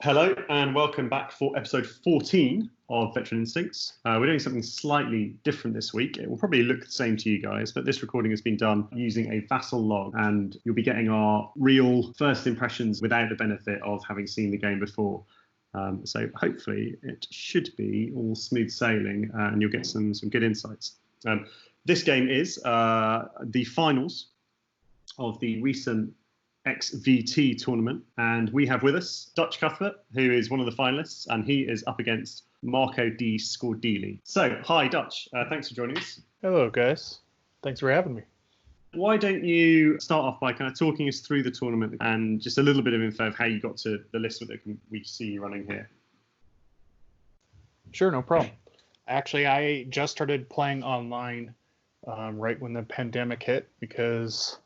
Hello and welcome back for episode 14 of Veteran Instincts. We're doing something slightly different this week. It will probably look the same to you guys, but this recording has been done using a vassal log, and you'll be getting our real first impressions without the benefit of having seen the game before. So hopefully it should be all smooth sailing and you'll get some good insights. This game is the finals of the recent XVT tournament, and we have with us Duhtch Cuthbert, who is one of the finalists, and he is up against Marco De Scordilli. So, hi Duhtch, thanks for joining us. Hello guys, thanks for having me. Why don't you start off by kind of talking us through the tournament and just a little bit of info of how you got to the list that we see you running here? Sure, no problem. Actually, I just started playing online right when the pandemic hit because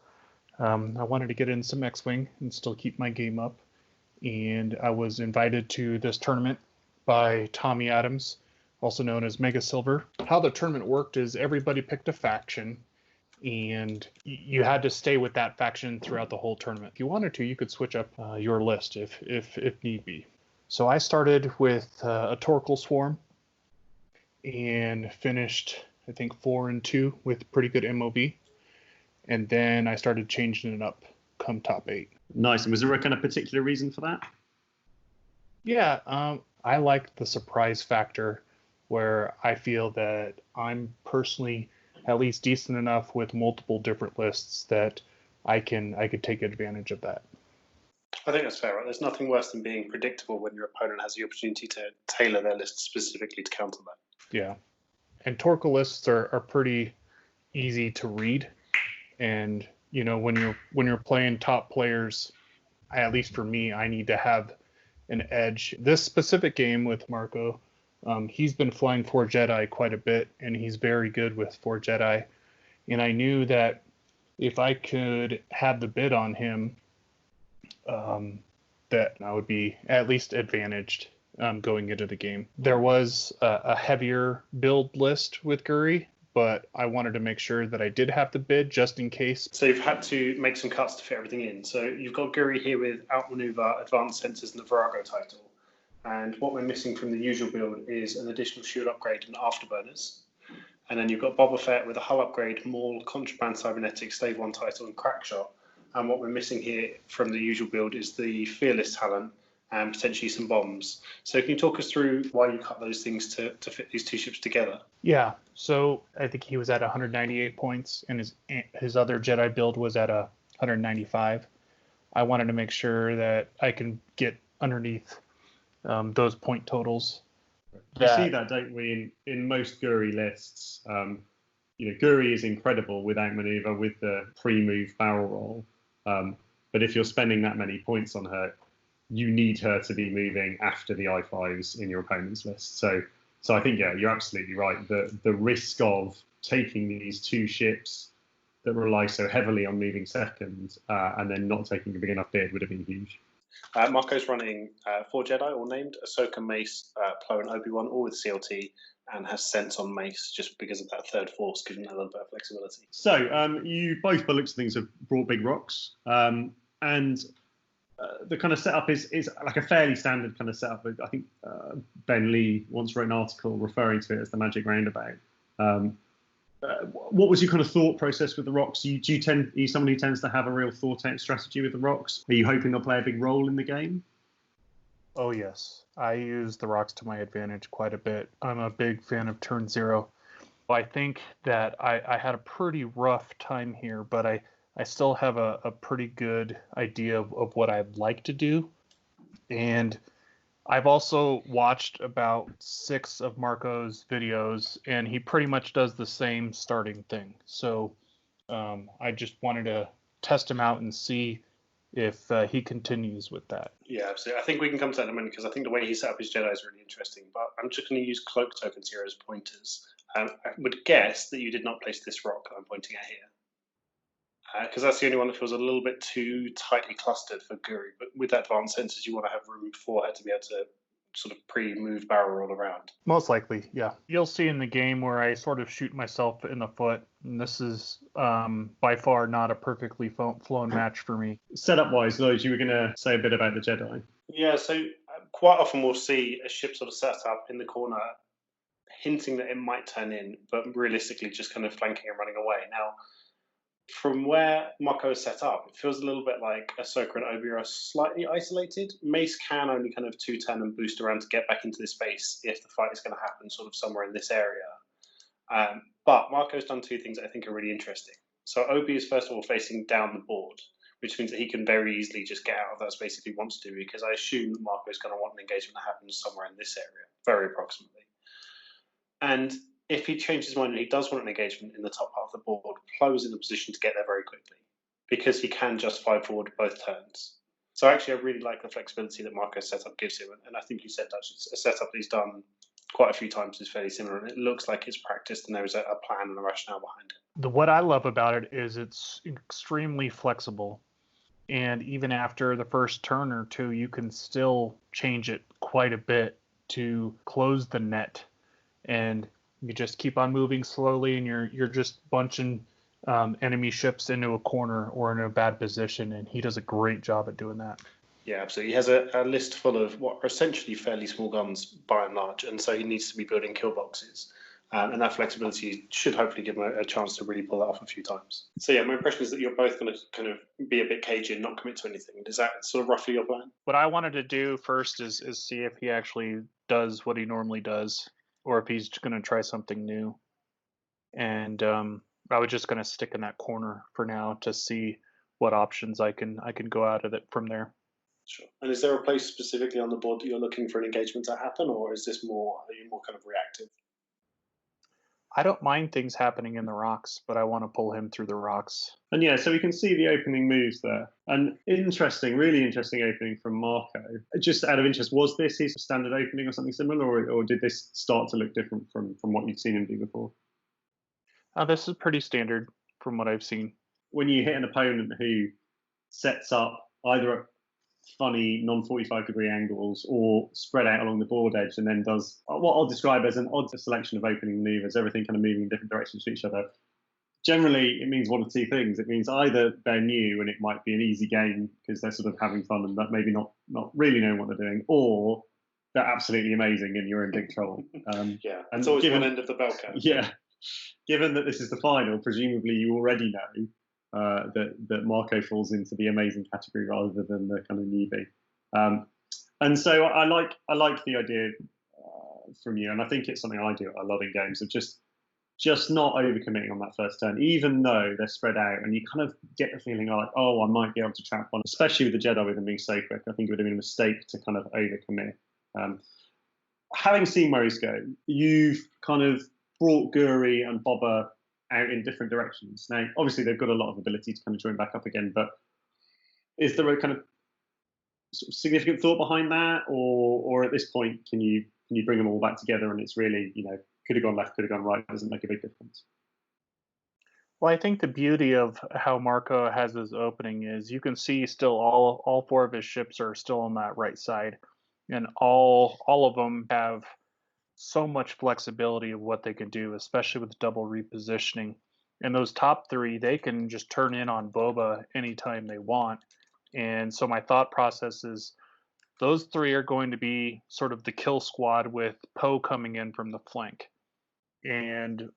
I wanted to get in some X-Wing and still keep my game up. And I was invited to this tournament by Tommy Adams, also known as Mega Silver. How the tournament worked is everybody picked a faction, and you had to stay with that faction throughout the whole tournament. If you wanted to, you could switch up your list if need be. So I started with a Torkel Swarm and finished, I think, 4-2 with pretty good MOB. And then I started changing it up come top 8. Nice. And was there a kind of particular reason for that? Yeah, I like the surprise factor where I feel that I'm personally at least decent enough with multiple different lists that I could take advantage of that. I think that's fair, right? There's nothing worse than being predictable when your opponent has the opportunity to tailor their list specifically to counter that. Yeah. And Torkel lists are pretty easy to read. And, you know, when you're playing top players, at least for me, I need to have an edge. This specific game with Marco, he's been flying 4 Jedi quite a bit, and he's very good with 4 Jedi. And I knew that if I could have the bid on him, that I would be at least advantaged going into the game. There was a heavier build list with Guri, but I wanted to make sure that I did have the bid just in case. So you've had to make some cuts to fit everything in. So you've got Guri here with Outmaneuver, Advanced Sensors, and the Virago title. And what we're missing from the usual build is an additional shield upgrade and afterburners. And then you've got Boba Fett with a hull upgrade, Maul, Contraband Cybernetics, Stave 1 title, and Crackshot. And what we're missing here from the usual build is the Fearless talent and potentially some bombs. So can you talk us through why you cut those things to fit these two ships together? Yeah, so I think he was at 198 points, and his other Jedi build was at 195. I wanted to make sure that I can get underneath those point totals. We see that, don't we, in most Guri lists. Guri is incredible with Outmaneuver, with the pre-move barrel roll. But if you're spending that many points on her, you need her to be moving after the I5s in your opponent's list. So I think, yeah, you're absolutely right. The risk of taking these two ships that rely so heavily on moving second and then not taking a big enough bid would have been huge. Marco's running 4 Jedi, all named, Ahsoka, Mace, Plo, and Obi-Wan, all with CLT, and has Sense on Mace just because of that third force, giving that a little bit of flexibility. So you both, by the looks of things, have brought big rocks. And the kind of setup is like a fairly standard kind of setup. I think Ben Lee once wrote an article referring to it as the magic roundabout. What was your kind of thought process with the rocks? Are you someone who tends to have a real thought out strategy with the rocks? Are you hoping they'll play a big role in the game? Oh, yes. I use the rocks to my advantage quite a bit. I'm a big fan of turn 0. I think that I had a pretty rough time here, but I still have a pretty good idea of what I'd like to do. And I've also watched about 6 of Marco's videos, and he pretty much does the same starting thing. So I just wanted to test him out and see if he continues with that. Yeah, absolutely. I think we can come to that in a minute because I think the way he set up his Jedi is really interesting. But I'm just going to use cloak tokens here as pointers. I would guess that you did not place this rock that I'm pointing at here. Because that's the only one that feels a little bit too tightly clustered for Guri. But with advanced sensors, you want to have room for her to be able to sort of pre-move barrel roll around. Most likely, yeah. You'll see in the game where I sort of shoot myself in the foot. And this is by far not a perfectly flown match for me. Setup-wise, Lloyd, you were going to say a bit about the Jedi. Yeah, so quite often we'll see a ship sort of set up in the corner, hinting that it might turn in, but realistically just kind of flanking and running away. Now, from where Marco is set up, it feels a little bit like Ahsoka and Obi are slightly isolated. Mace can only kind of 2-turn and boost around to get back into this space if the fight is going to happen sort of somewhere in this area. But Marco's done two things that I think are really interesting. So Obi is first of all facing down the board, which means that he can very easily just get out of that space if he wants to, because I assume that Marco is going to want an engagement that happens somewhere in this area, very approximately. And if he changes his mind and he does want an engagement in the top part of the board, Plo is in a position to get there very quickly, because he can just fly forward both turns. So actually, I really like the flexibility that Marco's setup gives him, and I think you said that it's a setup that he's done quite a few times is fairly similar, and it looks like it's practiced and there's a plan and a rationale behind it. What I love about it is it's extremely flexible, and even after the first turn or two, you can still change it quite a bit to close the net, and you just keep on moving slowly, and you're just bunching enemy ships into a corner or in a bad position, and he does a great job at doing that. Yeah, absolutely. He has a list full of what are essentially fairly small guns by and large, and so he needs to be building kill boxes. And that flexibility should hopefully give him a chance to really pull that off a few times. So yeah, my impression is that you're both going to kind of be a bit cagey and not commit to anything. Is that sort of roughly your plan? What I wanted to do first is see if he actually does what he normally does, or if he's going to try something new. And I was just going to stick in that corner for now to see what options I can go out of it from there. Sure. And is there a place specifically on the board that you're looking for an engagement to happen, or is this more, are you more kind of reactive? I don't mind things happening in the rocks, but I want to pull him through the rocks. And yeah, so we can see the opening moves there. An interesting, really interesting opening from Marco. Just out of interest, was this his standard opening or something similar, or did this start to look different from what you'd seen him do before? This is pretty standard from what I've seen. When you hit an opponent who sets up either funny non-45 degree angles or spread out along the board edge and then does what I'll describe as an odd selection of opening maneuvers, everything kind of moving in different directions to each other. Generally, it means one of two things. It means either they're new and it might be an easy game because they're sort of having fun and maybe not really knowing what they're doing, or they're absolutely amazing and you're in big trouble. Yeah, it's always one end of the bell curve. Yeah. Given that this is the final, presumably you already know that Marco falls into the amazing category rather than the kind of newbie. And so I like the idea from you, and I think it's something I do a lot in games of just not overcommitting on that first turn, even though they're spread out, and you kind of get the feeling like, oh, I might be able to trap one, especially with the Jedi with them being so quick. I think it would have been a mistake to kind of overcommit. Having seen Mace go, you've kind of brought Guri and Boba out in different directions. Now, obviously, they've got a lot of ability to kind of join back up again, but is there a kind of significant thought behind that, or at this point, can you bring them all back together and it's really, could have gone left, could have gone right, doesn't make a big difference? Well, I think the beauty of how Marco has his opening is you can see still all four of his ships are still on that right side, and all of them have so much flexibility of what they can do, especially with double repositioning. And those top three, they can just turn in on Boba anytime they want. And so my thought process is those three are going to be sort of the kill squad with Poe coming in from the flank. And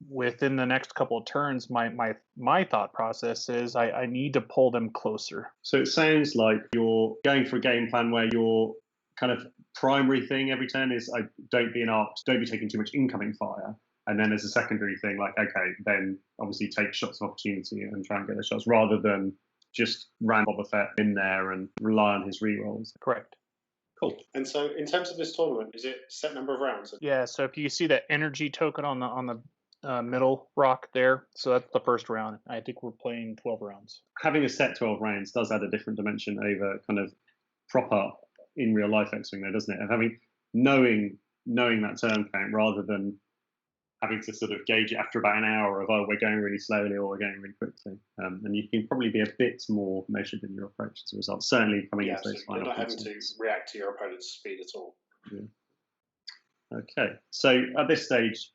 within the next couple of turns, my thought process is I need to pull them closer. So it sounds like you're going for a game plan where your kind of primary thing every turn is don't be an arc, don't be taking too much incoming fire. And then as a secondary thing, like, okay, then obviously take shots of opportunity and try and get the shots rather than just ram Boba Fett in there and rely on his rerolls. Correct. Cool. And so in terms of this tournament, is it set number of rounds? Yeah, so if you see that energy token on the middle rock there, so that's the first round. I think we're playing 12 rounds. Having a set 12 rounds does add a different dimension over kind of proper in real life X-Wing there, doesn't it? And having knowing that turn count rather than having to sort of gauge it after about an hour of, we're going really slowly or we're going really quickly. And you can probably be a bit more measured in your approach as a result, certainly coming into those final. You're not having to react to your opponent's speed at all. Yeah. Okay, so at this stage,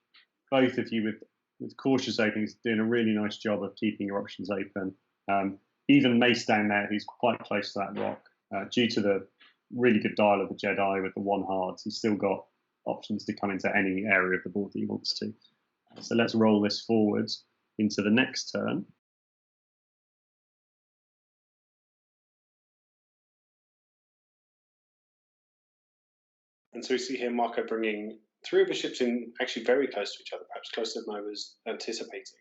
both of you with cautious openings doing a really nice job of keeping your options open. Even Mace down there, who's quite close to that rock, due to the really good dial of the Jedi with the 1 hard. He's still got options to come into any area of the board that he wants to. So let's roll this forward into the next turn. And so we see here Marco bringing 3 of his ships in actually very close to each other, perhaps closer than I was anticipating.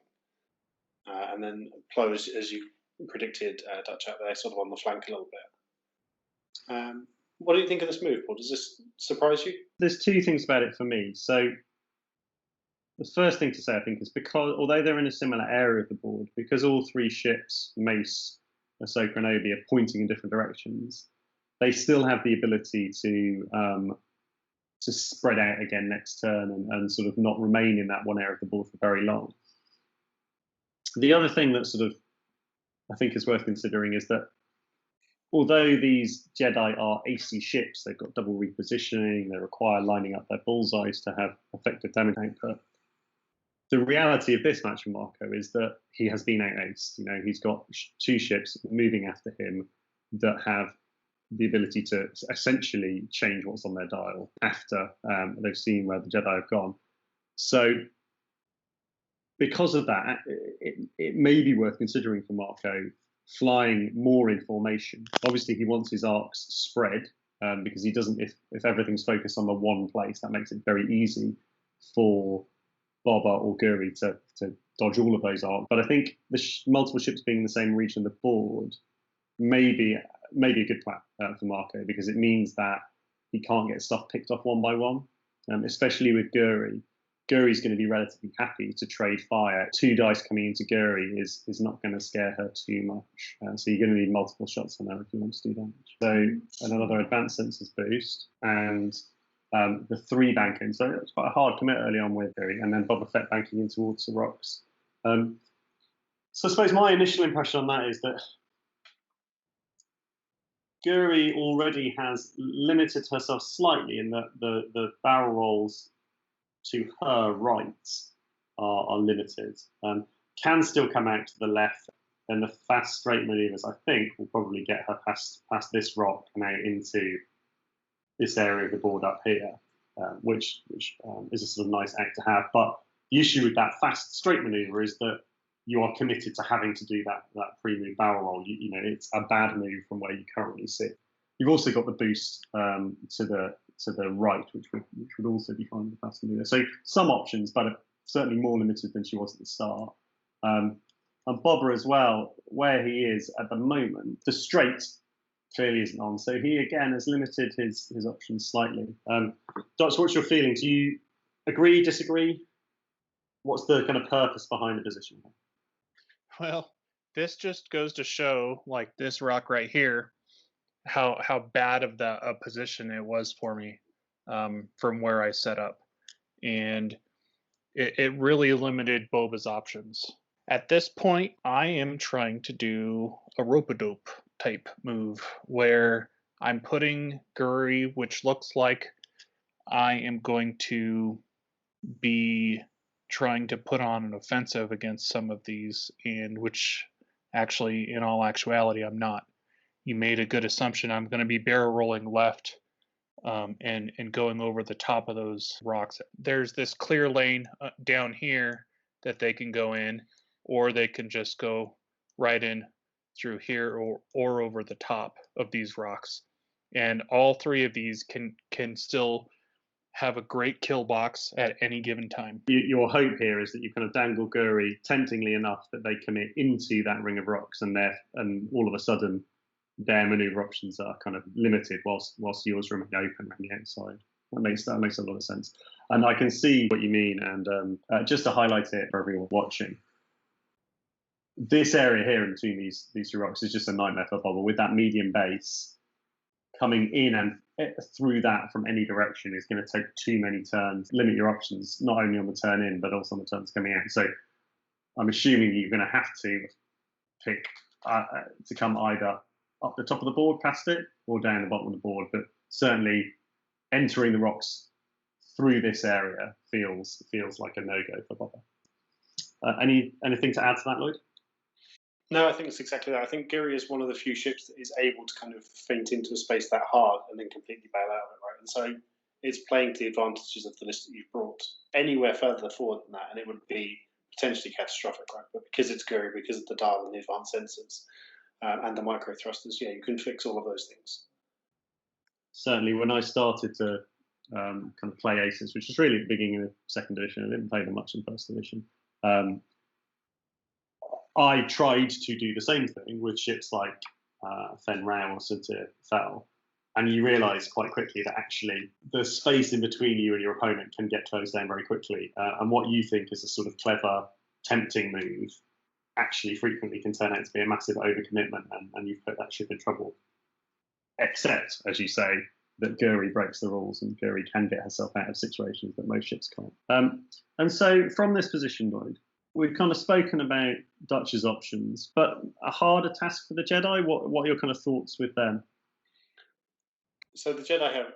And then Plo, as you predicted, Duhtch out there, sort of on the flank a little bit. What do you think of this move, Paul? Does this surprise you? There's 2 things about it for me. So the first thing to say, I think, is because although they're in a similar area of the board, because all 3 ships, Mace, Ahsoka, and Obi, are pointing in different directions, they still have the ability to spread out again next turn and sort of not remain in that one area of the board for very long. The other thing that sort of I think is worth considering is that although these Jedi are AC ships, they've got double repositioning, they require lining up their bullseyes to have effective damage output. The reality of this match for Marco is that he has been out-aced. You know, he's got 2 ships moving after him that have the ability to essentially change what's on their dial after they've seen where the Jedi have gone. So because of that, it may be worth considering for Marco flying more in formation. Obviously, he wants his arcs spread because he doesn't. If everything's focused on the one place, that makes it very easy for Boba or Guri to dodge all of those arcs. But I think the multiple ships being in the same region of the board may be a good plan for Marco, because it means that he can't get stuff picked off one by one, especially with Guri. Guri's going to be relatively happy to trade fire. 2 dice coming into Guri is not going to scare her too much. So you're going to need multiple shots on her if you want to do damage. So another advanced senses boost and the 3 banking. So it's quite a hard commit early on with Guri, and then Boba Fett banking in towards the rocks. So I suppose my initial impression on that is that Guri already has limited herself slightly in that the barrel rolls to her right are limited. Can still come out to the left, and the fast straight maneuvers, I think, will probably get her past this rock and out into this area of the board up here, which is a sort of nice act to have. But the issue with that fast straight maneuver is that you are committed to having to do that pre-move barrel roll. You know, it's a bad move from where you currently sit. You've also got the boost to the right, which would also be fine with the fast maneuver. So some options, but certainly more limited than she was at the start. And Boba as well, where he is at the moment, the straight clearly isn't on. So he again has limited his options slightly. Duhtch, what's your feeling? Do you agree, disagree? What's the kind of purpose behind the position? Well, this just goes to show, like this rock right here, how bad of a position it was for me from where I set up. And it really limited Boba's options. At this point, I am trying to do a rope-a-dope type move where I'm putting Guri, which looks like I am going to be trying to put on an offensive against some of these, and which actually, in all actuality, I'm not. You made a good assumption. I'm going to be barrel rolling left and going over the top of those rocks. There's this clear lane down here that they can go in, or they can just go right in through here or over the top of these rocks. And all 3 of these can still have a great kill box at any given time. Your hope here is that you kind of dangle Guri temptingly enough that they commit into that ring of rocks, and all of a sudden their maneuver options are kind of limited whilst yours remain open around the outside. That makes a lot of sense, and I can see what you mean. And just to highlight it for everyone watching, this area here in between these 2 rocks is just a nightmare for Boba. With that medium base coming in and through that from any direction is going to take too many turns. Limit your options not only on the turn in but also on the turns coming out. So I'm assuming you're going to have to pick to come either up the top of the board past it or down the bottom of the board. But certainly entering the rocks through this area feels like a no-go for Boba. Anything to add to that, Lloyd? No, I think it's exactly that. I think Guri is one of the few ships that is able to kind of feint into a space that hard and then completely bail out of it, right? And so it's playing to the advantages of the list that you've brought. Anywhere further forward than that, and it would be potentially catastrophic, right? But because it's Guri, because of the dial and the advanced sensors and the micro thrusters, yeah, you can fix all of those things. Certainly, when I started to kind of play Aces, which was really at the beginning of second edition, I didn't play them much in first edition. I tried to do the same thing with ships like Fen Rao or Suntir Fel, and you realise quite quickly that actually the space in between you and your opponent can get closed down very quickly, and what you think is a sort of clever, tempting move actually frequently can turn out to be a massive overcommitment, and you've put that ship in trouble. Except, as you say, that Guri breaks the rules, and Guri can get herself out of situations that most ships can't. And so, from this position, Lloyd, we've kind of spoken about Duhtch's options, but a harder task for the Jedi. What are your kind of thoughts with them? So the Jedi have,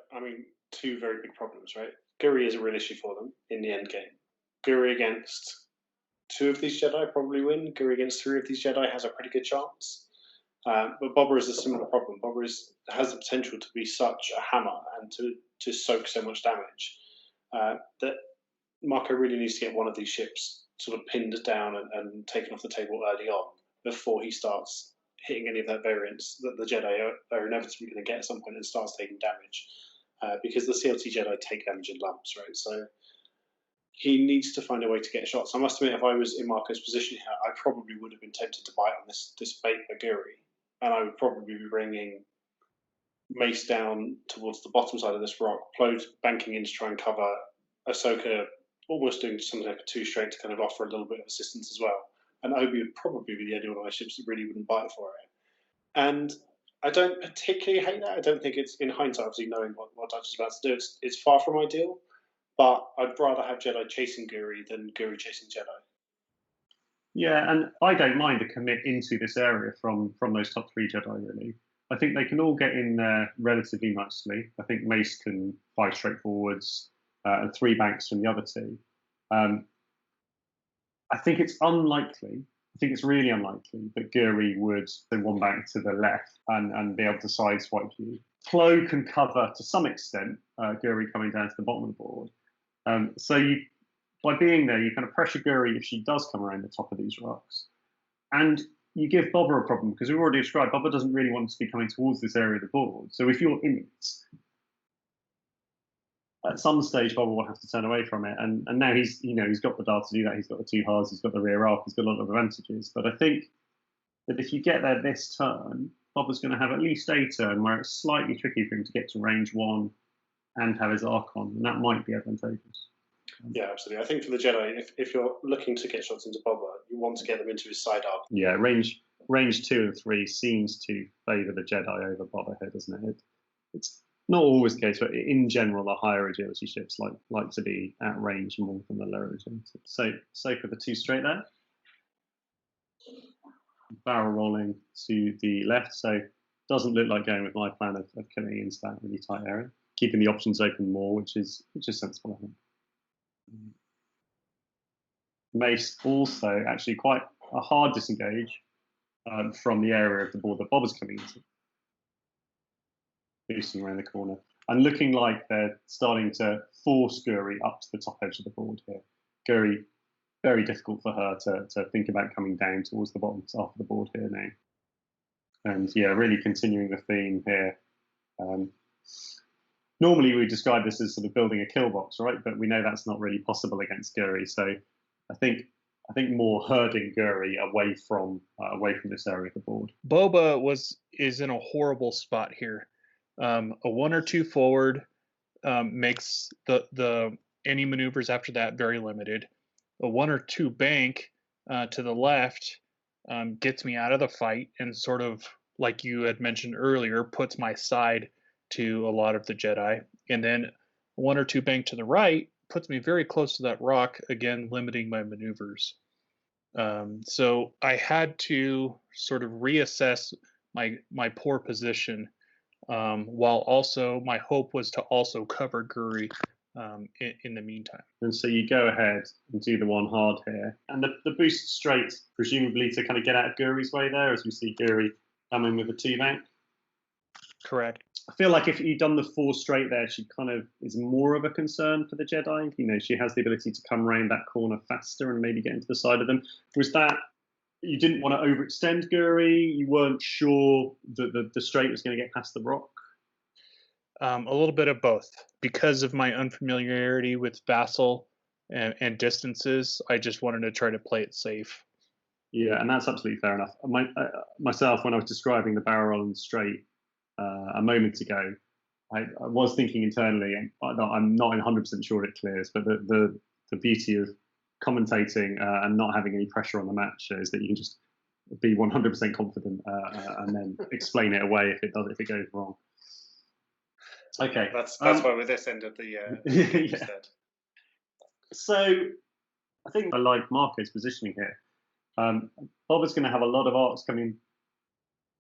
two very big problems, right? Guri is a real issue for them in the end game. Guri against 2 of these Jedi probably win. Guri against 3 of these Jedi has a pretty good chance. But Boba is a similar problem. Boba has the potential to be such a hammer and to soak so much damage that Marco really needs to get one of these ships sort of pinned down and taken off the table early on before he starts hitting any of that variance that the Jedi are inevitably going to get at some point and starts taking damage. Because the CLT Jedi take damage in lumps, right? So he needs to find a way to get shots. I must admit, if I was in Marco's position here, I probably would have been tempted to bite on this bait for Guri, and I would probably be bringing Mace down towards the bottom side of this rock, Plode banking in to try and cover, Ahsoka almost doing something like a 2 straight to kind of offer a little bit of assistance as well. And Obi would probably be the only one of my ships that really wouldn't bite for it. And I don't particularly hate that. I don't think it's, in hindsight, obviously knowing what Duhtch is about to do, it's far from ideal. But I'd rather have Jedi chasing Guri than Guri chasing Jedi. Yeah, and I don't mind a commit into this area from those top 3 Jedi, really. I think they can all get in there relatively nicely. I think Mace can 5 straight forwards and 3 banks from the other 2. I think it's unlikely, I think it's really unlikely that Guri would do 1 bank to the left and be able to sideswipe you. Plo can cover to some extent Guri coming down to the bottom of the board. So by being there, you kind of pressure Guri if she does come around the top of these rocks. And you give Boba a problem, because we've already described Boba doesn't really want to be coming towards this area of the board. So if you're in it, at some stage Boba will have to turn away from it. And now he's got the dart to do that. He's got the 2 halves, he's got the rear arc, he's got a lot of advantages. But I think that if you get there this turn, Boba's going to have at least a turn where it's slightly tricky for him to get to range 1 and have his arc on, and that might be advantageous. Yeah, absolutely. I think for the Jedi, if you're looking to get shots into Boba, you want to get them into his side arc. Yeah, range 2 and 3 seems to favour the Jedi over Boba here, doesn't it? It's not always the case, but in general, the higher agility ships like to be at range more than the lower agility. So for the 2 straight there, barrel rolling to the left. So doesn't look like going with my plan of coming into that really tight area, keeping the options open more, which is sensible, I think. Mace also actually quite a hard disengage from the area of the board that Boba's coming into, boosting around the corner and looking like they're starting to force Guri up to the top edge of the board here. Guri, very difficult for her to think about coming down towards the bottom half of the board here now. And yeah, really continuing the theme here. Normally we describe this as sort of building a kill box, right? But we know that's not really possible against Guri. So I think more herding Guri away from this area of the board. Boba is in a horrible spot here. A 1 or 2 forward makes the any maneuvers after that very limited. A 1 or 2 bank to the left gets me out of the fight and sort of, like you had mentioned earlier, puts my side to a lot of the Jedi. And then 1 or 2 bank to the right puts me very close to that rock, again limiting my maneuvers. So I had to sort of reassess my poor position, while also my hope was to also cover Guri in the meantime. And so you go ahead and do the one hard here. And the boost straight, presumably to kind of get out of Guri's way there, as we see Guri come in with the 2 bank. Correct. I feel like if you'd done the 4 straight there, she kind of is more of a concern for the Jedi. You know, she has the ability to come around that corner faster and maybe get into the side of them. Was that, you didn't want to overextend Guri? You weren't sure that the straight was going to get past the rock? A little bit of both. Because of my unfamiliarity with Vassal and distances, I just wanted to try to play it safe. Yeah, and that's absolutely fair enough. Myself, when I was describing the barrel roll and straight a moment ago, I was thinking internally, and I'm not 100% sure it clears, but the beauty of commentating and not having any pressure on the match is that you can just be 100% confident and then explain it away if it goes wrong. Okay, that's why we're this end of the yeah. So I think I like Marco's positioning here. Boba's going to have a lot of arcs coming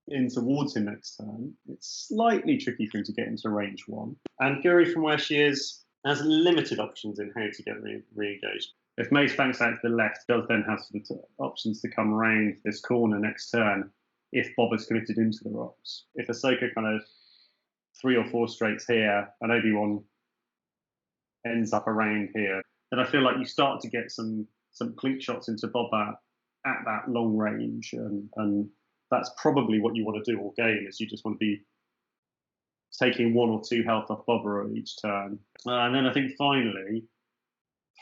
in towards him next turn. It's slightly tricky for him to get into range 1. And Guri, from where she is, has limited options in how to get re-engaged. If Mace banks out to the left, does then have some options to come around this corner next turn if Boba's committed into the rocks. If Ahsoka kind of 3 or 4 straights here and Obi-Wan ends up around here, then I feel like you start to get some clink shots into Boba at that long range, and that's probably what you want to do all game, is you just want to be taking 1 or 2 health off Boba each turn. And then I think finally,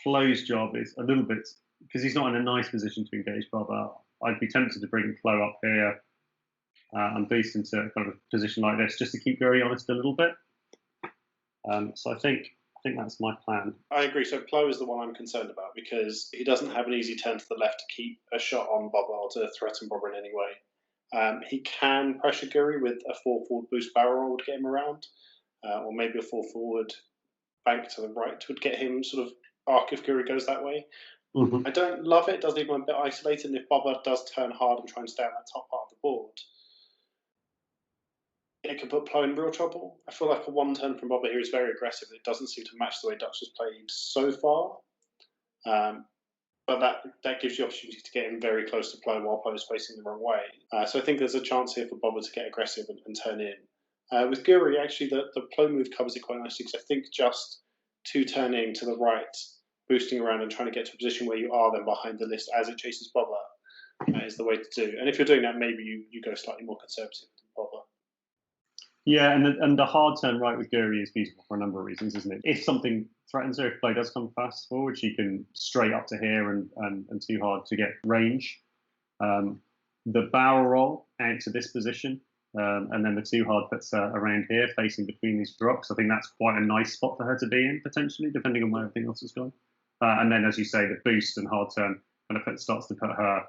Flo's job is a little bit, because he's not in a nice position to engage Boba, I'd be tempted to bring Flo up here and boost into kind of a position like this, just to keep Guri honest a little bit. So I think that's my plan. I agree. So Flo is the one I'm concerned about, because he doesn't have an easy turn to the left to keep a shot on Boba or to threaten Boba in any way. He can pressure Guri with a 4 forward boost barrel roll to get him around, or maybe a 4 forward bank to the right would get him sort of arc if Guri goes that way. Mm-hmm. I don't love it. It does leave him a bit isolated. And if Boba does turn hard and try and stay on that top part of the board, it could put Plo in real trouble. I feel like a 1 turn from Boba here is very aggressive. It doesn't seem to match the way Duhtch has played so far. But that gives you opportunity to get him very close to Plo while Plo is facing the wrong way. So I think there's a chance here for Boba to get aggressive and turn in. With Guri, actually, the Plo move covers it quite nicely, because I think just 2 turning to the right, boosting around and trying to get to a position where you are then behind the list as it chases Boba is the way to do. And if you're doing that, maybe you go slightly more conservative than Boba. Yeah, and the hard turn right with Guri is beautiful for a number of reasons, isn't it? If something threatens her, if Flo does come fast forward, she can straight up to here and too hard to get range. The barrel roll out to this position, and then the too hard puts her around here, facing between these rocks. I think that's quite a nice spot for her to be in, potentially, depending on where everything else has gone. And then, as you say, the boost and hard turn kind of starts to put her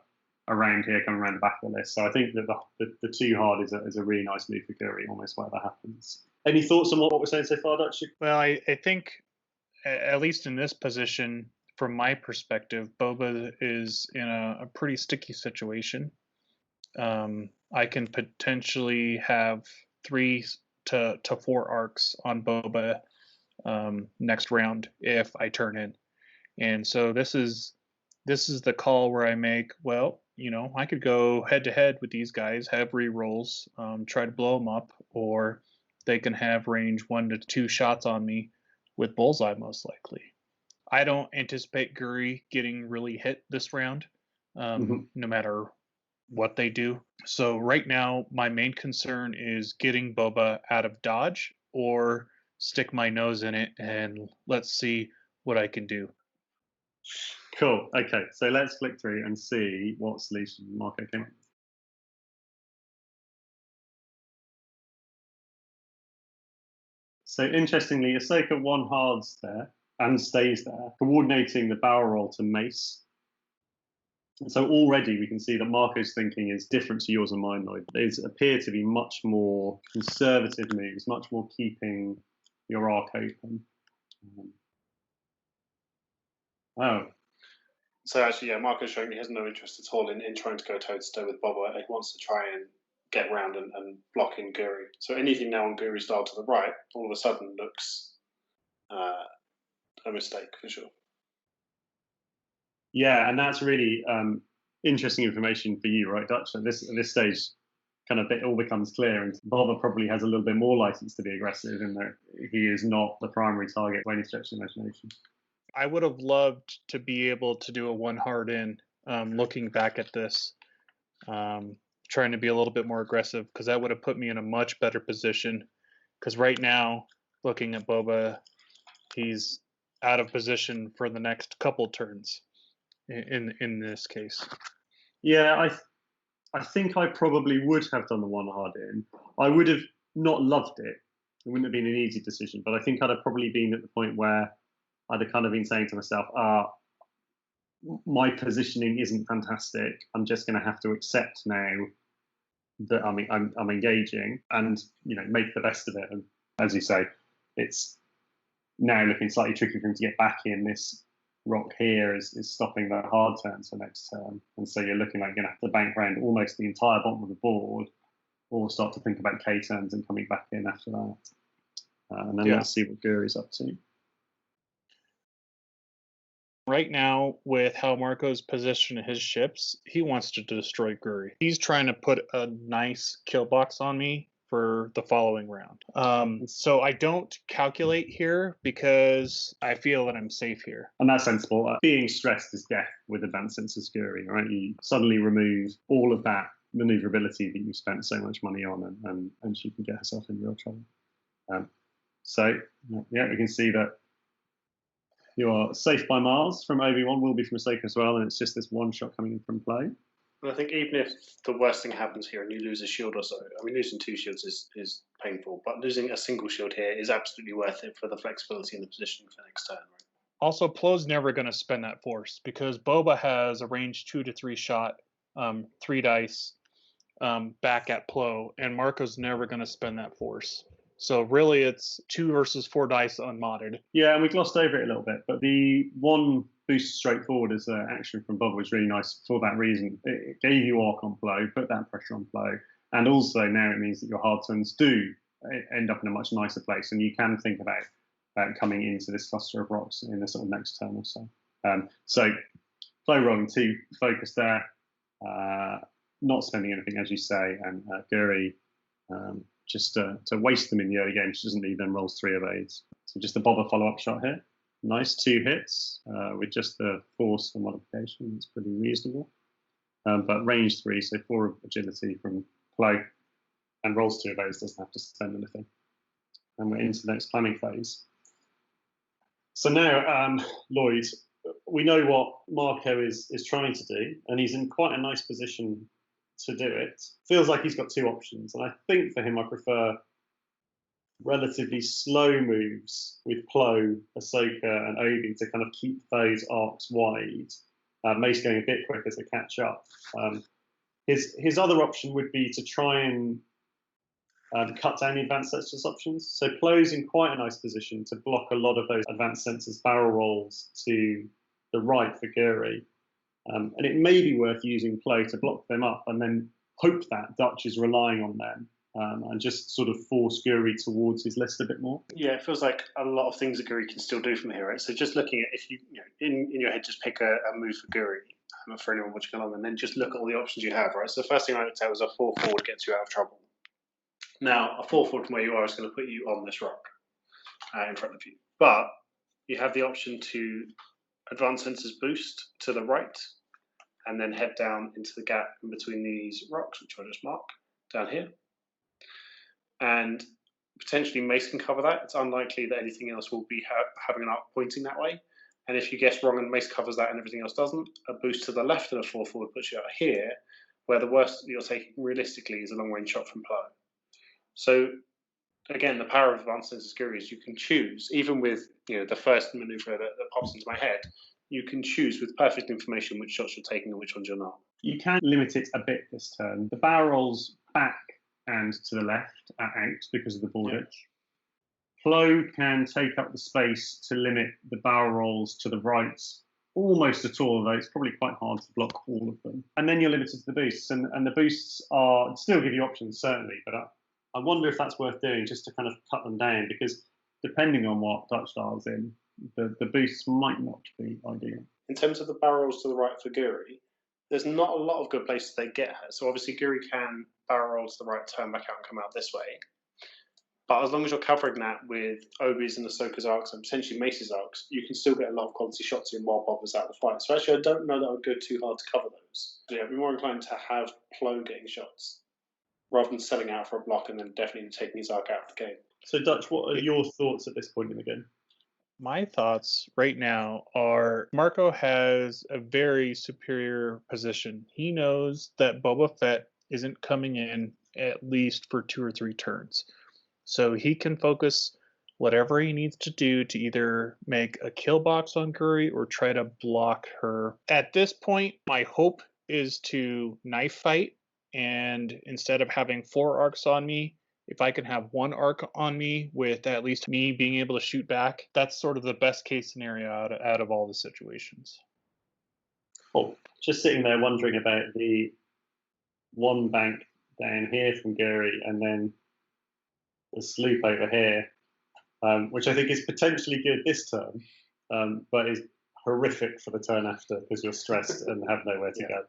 around here, coming around the back of the list. So I think that the too hard is a really nice move for Guri, almost wherever happens. Any thoughts on what we're saying so far, Duhtch? Well, I think, at least in this position, from my perspective, Boba is in a pretty sticky situation. I can potentially have 3 to 4 arcs on Boba next round if I turn in. And so this is the call where I make, well, I could go head to head with these guys, have re-rolls, try to blow them up, or they can have range 1 to 2 shots on me with Bullseye, most likely. I don't anticipate Guri getting really hit this round, no matter what they do. So right now, my main concern is getting Boba out of dodge or stick my nose in it and let's see what I can do. Cool. Okay, so let's flick through and see what solution Marco came up with. So interestingly, Ahsoka 1 hards there and stays there, coordinating the barrel roll to Mace. And so already we can see that Marco's thinking is different to yours and mine, Lloyd. These appear to be much more conservative moves, much more keeping your arc open. So actually, yeah, Marco's showing he has no interest at all in trying to go toe-to-toe with Boba. He wants to try and get around and block in Guri. So anything now on Guri's dial to the right, all of a sudden looks a mistake for sure. Yeah, and that's really interesting information for you, right, Duhtch? At this stage, kind of it all becomes clear, and Boba probably has a little bit more license to be aggressive in that he is not the primary target by any stretch of the imagination. I would have loved to be able to do a one hard in, looking back at this, trying to be a little bit more aggressive, because that would have put me in a much better position. Because right now, looking at Boba, he's out of position for the next couple turns in this case. Yeah, I think I probably would have done the one hard in. I would have not loved it. It wouldn't have been an easy decision, but I think I'd have probably been at the point where I'd have kind of been saying to myself, my positioning isn't fantastic. I'm just going to have to accept now that I'm engaging and, make the best of it. And as you say, it's now looking slightly tricky for him to get back in. This rock here is stopping the hard turns for next turn. And so you're looking like you're going to have to bank around almost the entire bottom of the board or start to think about K turns and coming back in after that. And then let's see what Guri's up to. Right now, with how Marco's positioned his ships, he wants to destroy Guri. He's trying to put a nice kill box on me for the following round. So I don't calculate here because I feel that I'm safe here. And that's sensible. Being stressed is death with advanced sensors Guri, right? You suddenly remove all of that maneuverability that you spent so much money on, and she can get herself in real trouble. So, yeah, we can see that you're safe by Mars from Obi-Wan, will be from Ahsoka as well, and it's just this one shot coming in from play. And I think even if the worst thing happens here and you lose a shield or so, I mean, losing 2 shields is painful, but losing a single shield here is absolutely worth it for the flexibility and the positioning for next turn, right? Also, Plo's never going to spend that force because Boba has a range 2 to 3 shot, 3 dice back at Plo, and Marco's never going to spend that force. So really, it's 2 versus 4 dice unmodded. Yeah, and we glossed over it a little bit, but the one boost straight forward as an action from Bob was really nice for that reason. It gave you arc on Plo, put that pressure on Plo, and also now it means that your hard turns do end up in a much nicer place, and you can think about coming into this cluster of rocks in the sort of next turn or so. So Plo rolling 2, focus there, not spending anything, as you say, and Guri just to waste them in the early game. She doesn't need them, rolls 3 of aids. So just a Boba follow-up shot here. Nice 2 hits with just the force for modification. It's pretty reasonable. But range 3, so 4 of agility from Plo, and rolls 2 of aids, doesn't have to spend anything. And we're into the next planning phase. So now, Lloyd, we know what Marco is trying to do, and he's in quite a nice position to do it. Feels like he's got 2 options, and I think for him I prefer relatively slow moves with Plo, Ahsoka, and Obi to kind of keep those arcs wide. Mace going a bit quicker to catch up. His other option would be to try and cut down the advanced sensors options. So Plo's in quite a nice position to block a lot of those advanced sensors barrel rolls to the right for Guri. And it may be worth using Plo to block them up and then hope that Duhtch is relying on them and just sort of force Guri towards his list a bit more. Yeah, it feels like a lot of things that Guri can still do from here, right? So just looking at, if you in your head, just pick a move for Guri for anyone watching along, and then just look at all the options you have, right? So the first thing I would say was a 4 forward gets you out of trouble. Now, a 4 forward from where you are is going to put you on this rock in front of you. But you have the option to advanced sensors boost to the right and then head down into the gap in between these rocks, which I'll just mark down here. And potentially Mace can cover that. It's unlikely that anything else will be having an arc pointing that way. And if you guess wrong and Mace covers that and everything else doesn't, a boost to the left and a 4 forward puts you out here, where the worst you're taking realistically is a long range shot from Plo. So again, the power of advanced sensors Guri is you can choose, even with the first maneuver that pops into my head, you can choose with perfect information which shots you're taking and which ones you're not. You can limit it a bit this turn. The barrel rolls back and to the left are out because of the boardage. Yeah. Plo can take up the space to limit the barrel rolls to the right almost at all, though it's probably quite hard to block all of them. And then you're limited to the boosts, and the boosts are still give you options, certainly, but I wonder if that's worth doing just to kind of cut them down, because depending on what Duhtch dials in, the boosts might not be ideal. In terms of the barrel rolls to the right for Guri, there's not a lot of good places they get her. So obviously Guri can barrel roll to the right, turn back out and come out this way. But as long as you're covering that with Obi's and Ahsoka's arcs and potentially Mace's arcs, you can still get a lot of quality shots in while Boba's out of the fight. So actually I don't know that I would go too hard to cover those. So yeah, I'd be more inclined to have Plo getting shots rather than selling out for a block and then definitely taking his arc out of the game. So Duhtch, what are your thoughts at this point in the game? My thoughts right now are Marco has a very superior position. He knows that Boba Fett isn't coming in at least for 2 or 3 turns. So he can focus whatever he needs to do to either make a kill box on Guri or try to block her. At this point, my hope is to knife fight, and instead of having 4 arcs on me, if I can have 1 arc on me with at least me being able to shoot back, that's sort of the best case scenario out of all the situations. Oh, just sitting there wondering about the 1 bank down here from Guri and then the sloop over here, which I think is potentially good this turn, but is horrific for the turn after because you're stressed and have nowhere to go.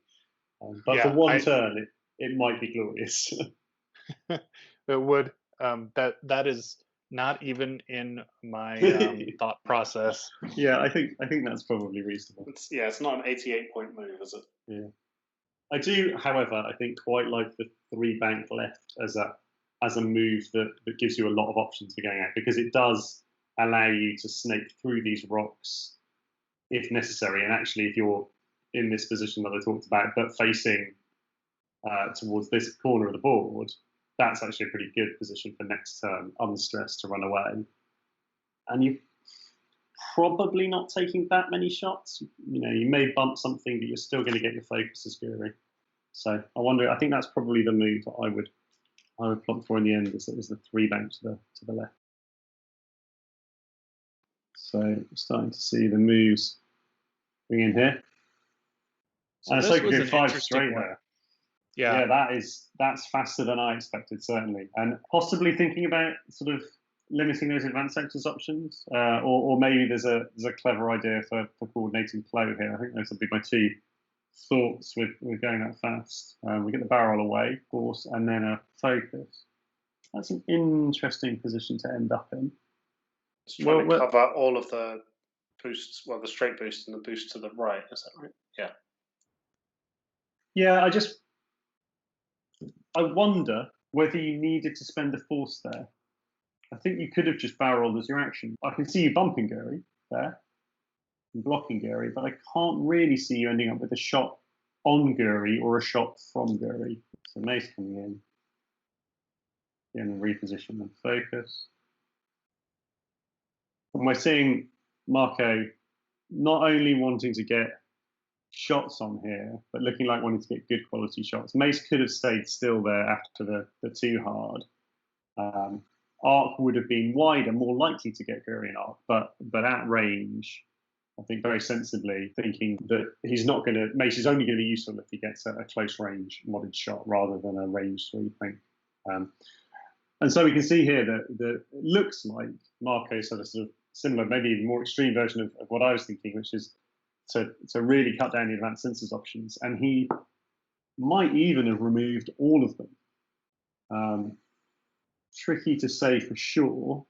But for one turn, it might be glorious. It would. That is not even in my thought process. Yeah, I think that's probably reasonable. It's not an 88-point move, is it? Yeah. I do, however, I think quite like the 3 bank left as a move that gives you a lot of options for going out, because it does allow you to snake through these rocks if necessary. And actually, if you're in this position that I talked about, but facing towards this corner of the board, that's actually a pretty good position for next turn, unstressed, to run away. And you're probably not taking that many shots. You know, you may bump something, but you're still going to get your focus as Guri. So I think that's probably the move that I would plot for in the end, is the 3 bank to the left. So we're starting to see the moves bring in here. So and this Ahsoka was did an 5 interesting straight one. there. Yeah, that's faster than I expected, certainly, and possibly thinking about sort of limiting those advanced sectors options, or maybe there's a clever idea for coordinating flow here. I think those would be my 2 thoughts with going that fast. We get the barrel away, of course, and then a focus. That's an interesting position to end up in. Trying to cover all of the boosts, the straight boost and the boost to the right, is that right? Yeah. Yeah, I wonder whether you needed to spend a force there. I think you could have just barreled as your action. I can see you bumping Guri there and blocking Guri, but I can't really see you ending up with a shot on Guri or a shot from Guri. So Mace coming in. Again, reposition and focus. And we're seeing Marco not only wanting to get shots on here, but looking like wanting to get good quality shots. Mace could have stayed still there after the 2 hard. Arc would have been wider, more likely to get Guri an arc, but at range, I think very sensibly thinking that Mace is only going to be useful if he gets a close range modded shot rather than a range sweeping. And so we can see here that it looks like Marco's sort of similar, maybe even more extreme version of what I was thinking, which is to really cut down the advanced sensors options. And he might even have removed all of them. Tricky to say for sure.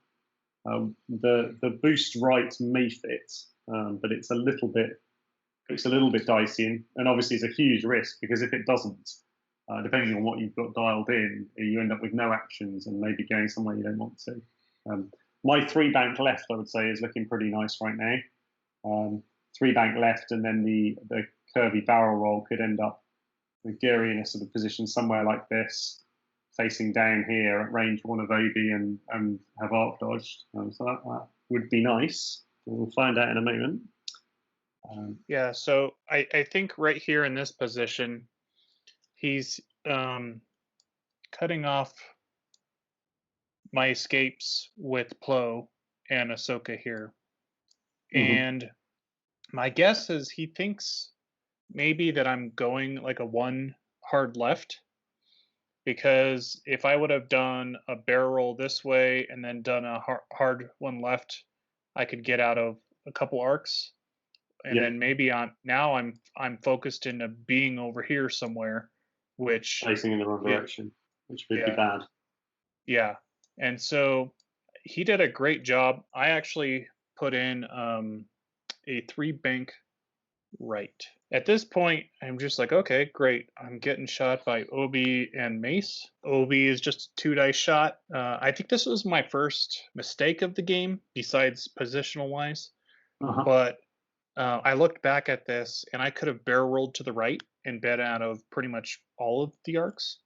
The boost right may fit, but it's a little bit dicey, and obviously it's a huge risk, because if it doesn't, depending on what you've got dialed in, you end up with no actions and maybe going somewhere you don't want to. My 3 bank left, I would say, is looking pretty nice right now. 3 bank left, and then the curvy barrel roll could end up with Guri in a sort of position somewhere like this, facing down here at range 1 of Obi and have arc dodged. So that would be nice. We'll find out in a moment. Yeah, so I think right here in this position, he's cutting off my escapes with Plo and Ahsoka here. Mm-hmm. And my guess is he thinks maybe that I'm going like a 1 hard left, because if I would have done a barrel roll this way and then done a hard 1 left, I could get out of a couple arcs, and Yeah. then maybe I'm focused into being over here somewhere, which Facing in the wrong Yeah. direction, which would be Yeah. bad. yeah. And so he did a great job. I actually put in a 3 bank right. At this point, I'm just like, okay, great. I'm getting shot by Obi and Mace. Obi is just a 2 dice shot. I think this was my first mistake of the game, besides positional wise. Uh-huh. But I looked back at this, and I could have barrel rolled to the right and bet out of pretty much all of the arcs.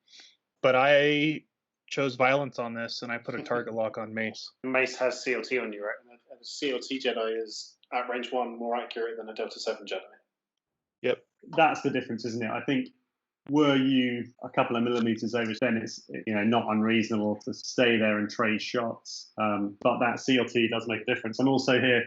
But I chose violence on this, and I put a target lock on Mace. Mace has CLT on you, right? And a CLT Jedi is at range 1 more accurate than a Delta 7 Jedi. Yep. That's the difference, isn't it? I think were you a couple of millimeters over, then it's not unreasonable to stay there and trade shots. But that CLT does make a difference. And also here,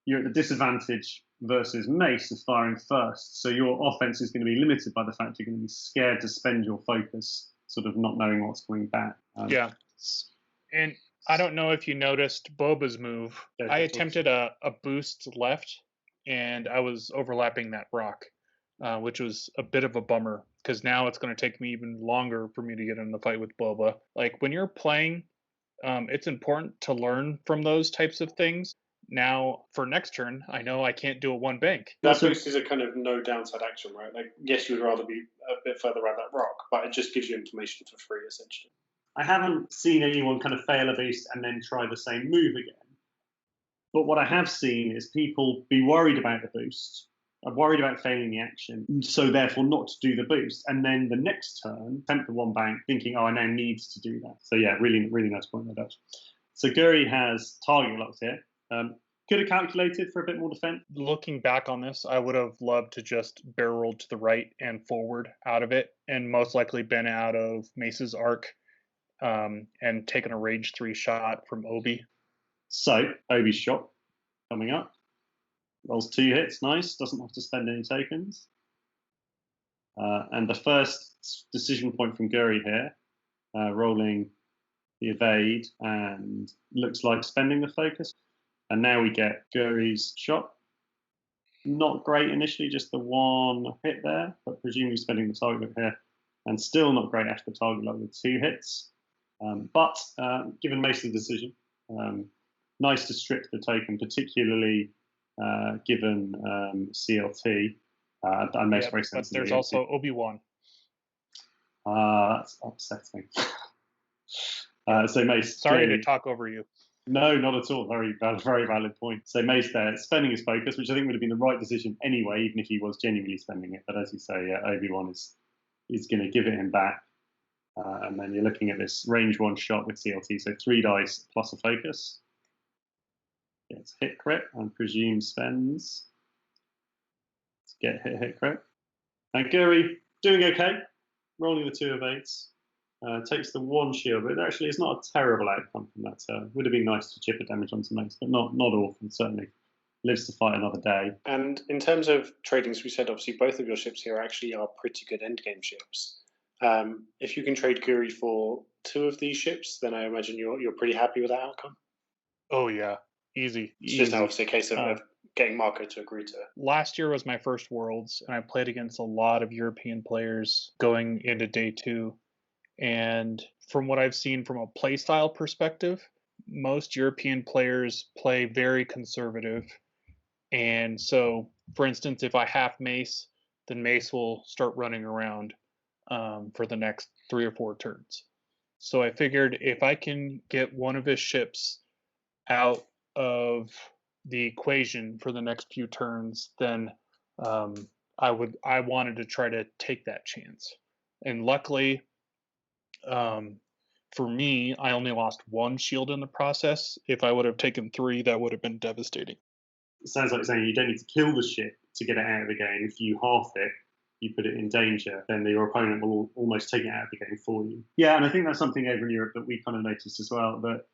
you're at the disadvantage versus Mace of firing first. So your offense is going to be limited by the fact you're going to be scared to spend your focus, sort of not knowing what's coming back. Yeah. And I don't know if you noticed Boba's move. I attempted a boost left, and I was overlapping that rock, which was a bit of a bummer, because now it's going to take me even longer for me to get in the fight with Boba. Like, when you're playing, it's important to learn from those types of things. Now, for next turn, I know I can't do a 1 bank. That boost is a kind of no downside action, right? Like, yes, you would rather be a bit further around that rock, but it just gives you information for free, essentially. I haven't seen anyone kind of fail a boost and then try the same move again. But what I have seen is people be worried about the boost, are worried about failing the action, so therefore not to do the boost. And then the next turn, attempt the 1 bank, thinking, I now need to do that. So yeah, really, really nice point there, Duhtch. So Guri has target locked here. Could have calculated for a bit more defense. Looking back on this, I would have loved to just barrel roll to the right and forward out of it, and most likely been out of Mace's arc, and taken a range 3 shot from Obi. So Obi's shot coming up. Rolls 2 hits, nice. Doesn't have to spend any tokens. And the first decision point from Guri here, rolling the evade, and looks like spending the focus. And now we get Guri's shot. Not great initially, just the 1 hit there, but presumably spending the target lock here. And still not great after the target lock with 2 hits. But given Mace the decision, nice to strip the token, particularly given CLT. And Mace very but there's also Obi-Wan. That's upsetting. So Mace. Sorry to talk over you. No, not at all. Very valid point. So Mace there, spending his focus, which I think would have been the right decision anyway, even if he was genuinely spending it. But as you say, Obi-Wan is going to give it him back. And then you're looking at this range 1 shot with CLT. So 3 dice plus a focus. Gets hit crit and presume spends. Let's get hit crit. And Guri doing okay, rolling the 2 evades. Takes the 1 shield, but actually it's not a terrible outcome from that turn. Would have been nice to chip a damage onto Mace, but not awful. Certainly lives to fight another day. And in terms of trading, as we said, obviously both of your ships here actually are pretty good endgame ships. If you can trade Guri for 2 of these ships, then I imagine you're pretty happy with that outcome. Oh yeah, easy. It's just obviously a case of getting Marco to agree to it. Last year was my first Worlds, and I played against a lot of European players going into day 2. And from what I've seen from a playstyle perspective, most European players play very conservative. And so, for instance, if I half Mace, then Mace will start running around for the next 3 or 4 turns. So I figured if I can get one of his ships out of the equation for the next few turns, then I wanted to try to take that chance. And luckily, for me, I only lost 1 shield in the process. If I would have taken 3, that would have been devastating. It sounds like saying you don't need to kill the ship to get it out of the game. If you half it, you put it in danger, then your opponent will almost take it out of the game for you. Yeah, and I think that's something over in Europe that we kind of noticed as well. That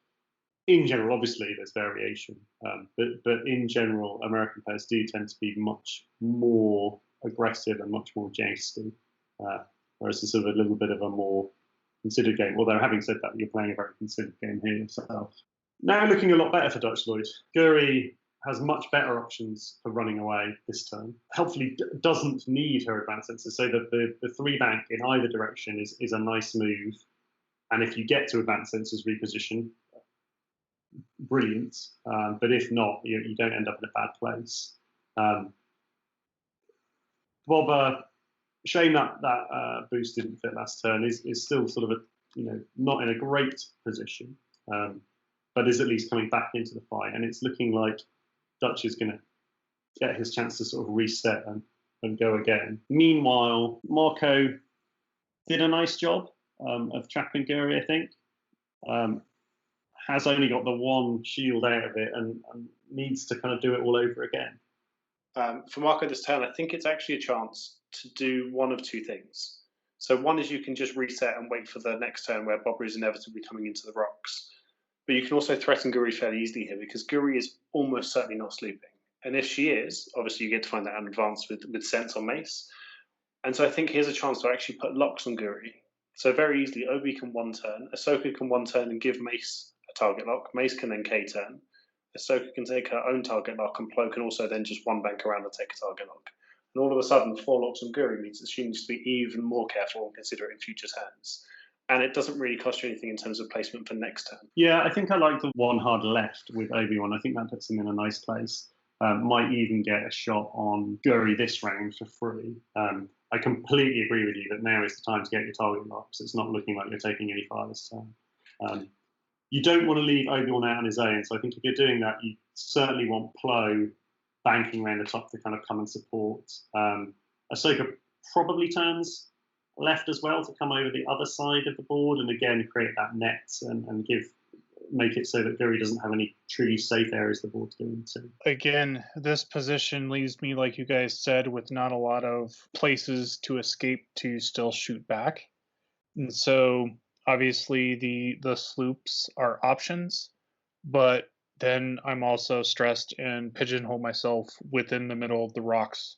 in general, obviously, there's variation, but in general, American players do tend to be much more aggressive and much more jousty, whereas it's sort of a little bit of a more considered game. Although, having said that, you're playing a very considered game here yourself. Now looking a lot better for Duhtch Lloyd. Guri has much better options for running away this turn. Helpfully, doesn't need her advanced sensors, so that the 3 bank in either direction is a nice move. And if you get to advanced sensors reposition, brilliant. But if not, you don't end up in a bad place. Boba, shame that boost didn't fit last turn. Is still sort of not in a great position, but is at least coming back into the fight. And it's looking like Duhtch is going to get his chance to sort of reset and go again. Meanwhile, Marco did a nice job of trapping Guri, I think. Has only got the 1 shield out of it and needs to kind of do it all over again. For Marco this turn, I think it's actually a chance to do one of 2 things. So one is you can just reset and wait for the next turn where Boba is inevitably coming into the rocks. But you can also threaten Guri fairly easily here because Guri is almost certainly not sleeping. And if she is, obviously you get to find that in advance with sense on Mace. And so I think here's a chance to actually put locks on Guri. So very easily, Obi can 1 turn, Ahsoka can 1 turn and give Mace a target lock. Mace can then K turn. Ahsoka can take her own target lock, and Plo can also then just 1 bank around and take a target lock. And all of a sudden, 4 locks on Guri means that she needs to be even more careful and consider it in future turns. And it doesn't really cost you anything in terms of placement for next turn. Yeah, I think I like the 1 hard left with Obi-Wan. I think that puts him in a nice place. Might even get a shot on Guri this round for free. I completely agree with you that now is the time to get your target locks. It's not looking like you're taking any fire this time. You don't want to leave Obi-Wan out on his own. So I think if you're doing that, you certainly want Plo banking around the top to kind of come and support. Ahsoka probably turns left as well to come over the other side of the board and again create that net and make it so that Guri doesn't have any truly safe areas the board to go into. Again, this position leaves me, like you guys said, with not a lot of places to escape to still shoot back. And so obviously the sloops are options, but then I'm also stressed and pigeonhole myself within the middle of the rocks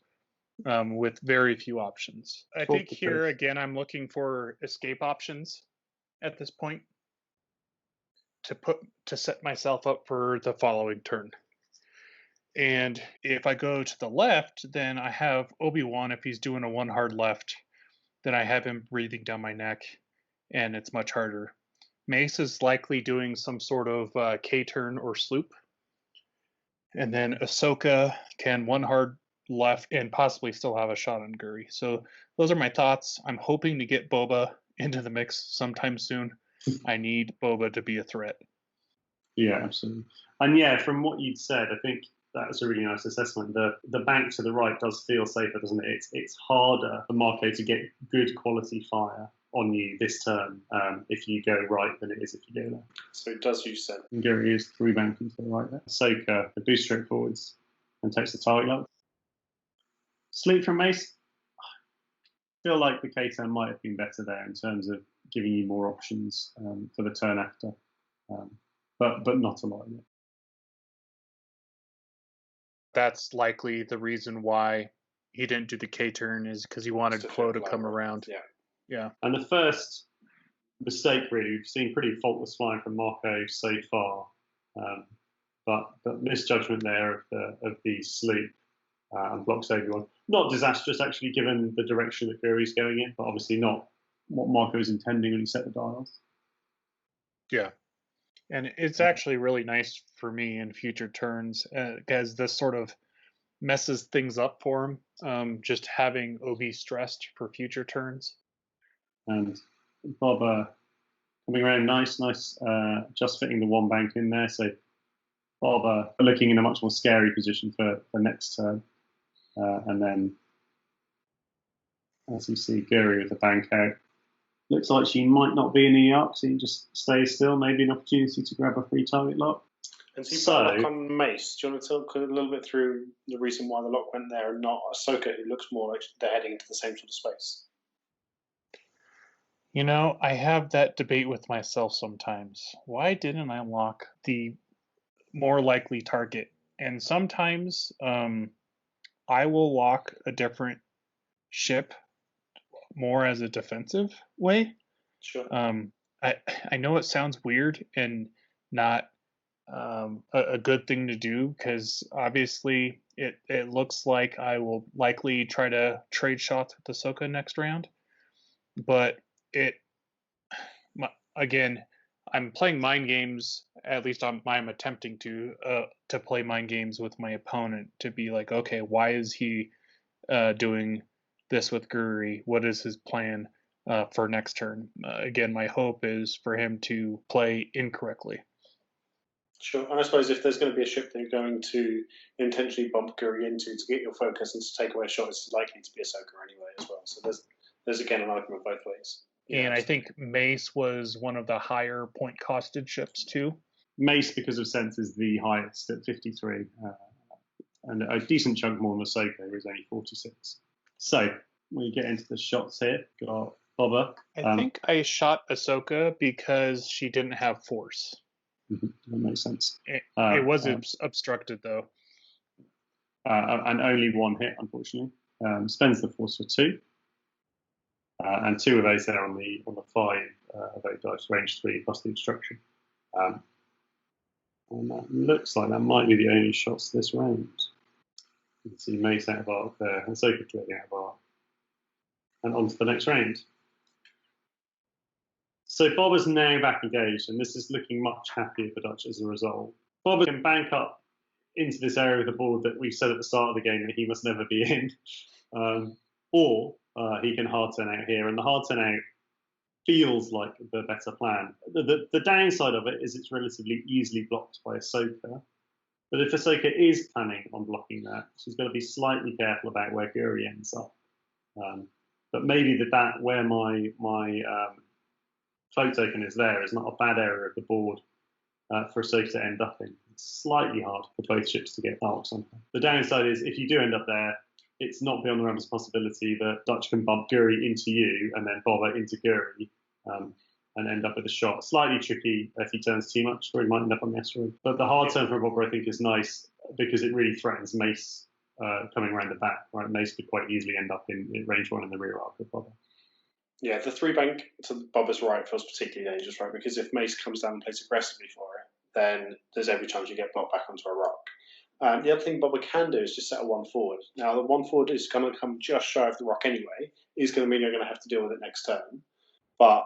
with very few options. I think here again I'm looking for escape options at this point to set myself up for the following turn. And if I go to the left, then I have Obi-Wan. If he's doing a 1 hard left, then I have him breathing down my neck, and it's much harder. Mace is likely doing some sort of K-turn or sloop. And then Ahsoka can 1 hard left and possibly still have a shot on Guri. So those are my thoughts. I'm hoping to get Boba into the mix sometime soon. I need Boba to be a threat. Yeah, absolutely. And yeah, from what you'd said, I think that's a really nice assessment. The bank to the right does feel safer, doesn't it? It's harder for Marco to get good quality fire on you this turn if you go right than it is if you go left. So it does use sense. And Guri is 3 banking to the right there. Ahsoka, the boost straight forwards and takes the target lock. Sleep from Mace. I feel like the K-turn might have been better there in terms of giving you more options for the turn after, but not a lot in it. That's likely the reason why he didn't do the K-turn is because he wanted Plo to come around. Yeah. And the first mistake, really, we've seen pretty faultless flying from Marco so far, but misjudgment there of the sleep and blocks Obi-Wan. Not disastrous, actually, given the direction that Guri's going in, but obviously not what Marco was intending when he set the dials. Yeah. And it's actually really nice for me in future turns because this sort of messes things up for him, just having Obi stressed for future turns. And Boba coming around nice, just fitting the 1 bank in there. So Boba looking in a much more scary position for next turn. And then, as you see, Guri with the bank out. Looks like she might not be in the arc, so you just stay still. Maybe an opportunity to grab a free target lock. And so you put a lock on Mace. Do you want to talk a little bit through the reason why the lock went there and not Ahsoka, who looks more like they're heading into the same sort of space? You know, I have that debate with myself sometimes. Why didn't I lock the more likely target? And sometimes I will lock a different ship more as a defensive way. Sure. I know it sounds weird and not a good thing to do, because obviously it looks like I will likely try to trade shots with Ahsoka next round. But again, I'm playing mind games. At least I'm attempting to play mind games with my opponent, to be like, okay, why is he doing this with Guri? What is his plan for next turn? Again, my hope is for him to play incorrectly. Sure, and I suppose if there's going to be a ship that you're going to intentionally bump Guri into to get your focus and to take away a shot, it's likely to be Ahsoka anyway as well. So there's again an argument both ways. Yeah, and I think Mace was one of the higher point costed ships too. Mace, because of sense, is the highest at 53, and a decent chunk more than Ahsoka, is only 46. So we get into the shots here. Got Boba. I think I shot Ahsoka because she didn't have force. That makes sense. It was obstructed though. And only one hit, unfortunately. Spends the force for 2. And 2 of those there on the 5 of 8 dice, range 3 plus the obstruction. And that looks like that might be the only shots this round. You can see Mace out of arc there, and Ahsoka clearly out of arc. And on to the next round. So Boba's now back engaged, and this is looking much happier for Duhtch as a result. Boba can bank up into this area of the board that we said at the start of the game that he must never be in, or he can hard turn out here, and the hard turn out feels like the better plan. The downside of it is it's relatively easily blocked by Ahsoka, but if Ahsoka is planning on blocking that, she's got to be slightly careful about where Guri ends up. But maybe that where my float token is there is not a bad area of the board for Ahsoka to end up in. It's slightly hard for both ships to get arcs on her. The downside is if you do end up there, it's not beyond the realms of possibility that Duhtch can bump Guri into you and then Boba into Guri and end up with a shot. Slightly tricky if he turns too much, or he might end up on the asteroid. But the hard turn for Boba, I think, is nice because it really threatens Mace coming around the back. Right, Mace could quite easily end up in range 1 in the rear arc of Boba. Yeah, the 3 bank to Boba's right feels particularly dangerous, right? Because if Mace comes down and plays aggressively for it, then there's every chance you get blocked back onto a rock. The other thing Boba can do is just set a 1 forward. Now, the 1 forward is going to come just shy of the rock anyway. It's going to mean you're going to have to deal with it next turn. But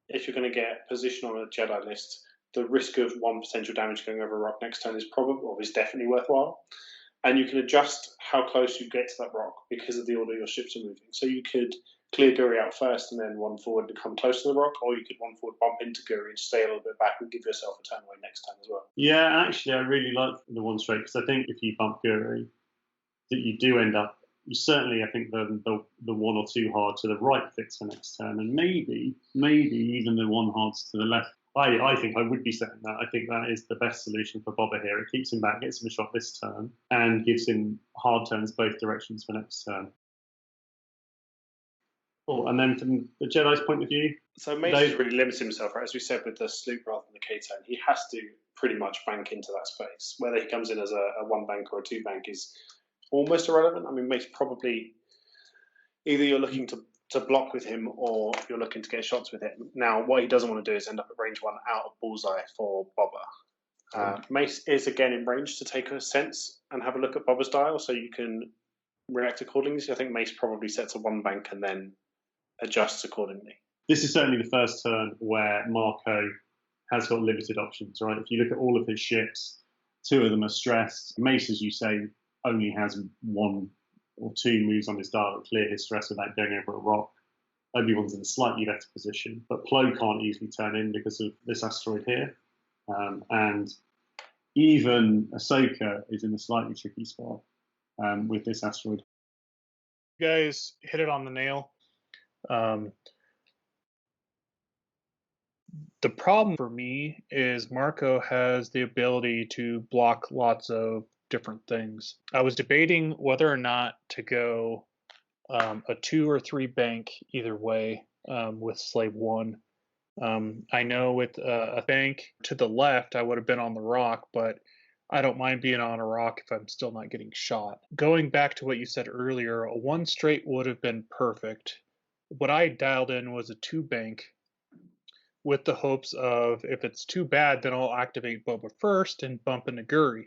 if you're going to get position on a Jedi list, the risk of 1 potential damage going over a rock next turn is probably, or is definitely worthwhile. And you can adjust how close you get to that rock because of the order your ships are moving. So you could clear Guri out first and then 1 forward and come close to the rock, or you could 1 forward bump into Guri and stay a little bit back and give yourself a turn away next turn as well. Yeah, actually, I really like the 1 straight because I think if you bump Guri, that you do end up. You certainly, I think the 1 or 2 hard to the right fits for next turn, and maybe even the 1 hards to the left. I think I would be setting that. I think that is the best solution for Boba here. It keeps him back, gets him a shot this turn, and gives him hard turns both directions for next turn. Cool. And then from the Jedi's point of view, so Mace has really limited himself, right? As we said with the sloop rather than the K-turn, he has to pretty much bank into that space. Whether he comes in as a 1 bank or a 2 bank is almost irrelevant. I mean, Mace probably either you're looking to block with him or you're looking to get shots with him. Now, what he doesn't want to do is end up at range 1 out of Bullseye for Boba. Mace is again in range to take a sense and have a look at Boba's dial, so you can react accordingly. So I think Mace probably sets a 1 bank and then adjusts accordingly. This is certainly the first turn where Marco has got limited options, right? If you look at all of his ships, 2 of them are stressed. Mace, as you say, only has 1 or 2 moves on his dial to clear his stress without going over a rock. Obi-Wan's in a slightly better position, but Plo can't easily turn in because of this asteroid here. And even Ahsoka is in a slightly tricky spot with this asteroid. You guys hit it on the nail. The problem for me is Marco has the ability to block lots of different things. I was debating whether or not to go a 2 or 3 bank either way with Slave 1. I know with a bank to the left, I would have been on the rock, but I don't mind being on a rock if I'm still not getting shot. Going back to what you said earlier, a 1 straight would have been perfect. What I dialed in was a 2 bank with the hopes of, if it's too bad, then I'll activate Boba first and bump into Guri.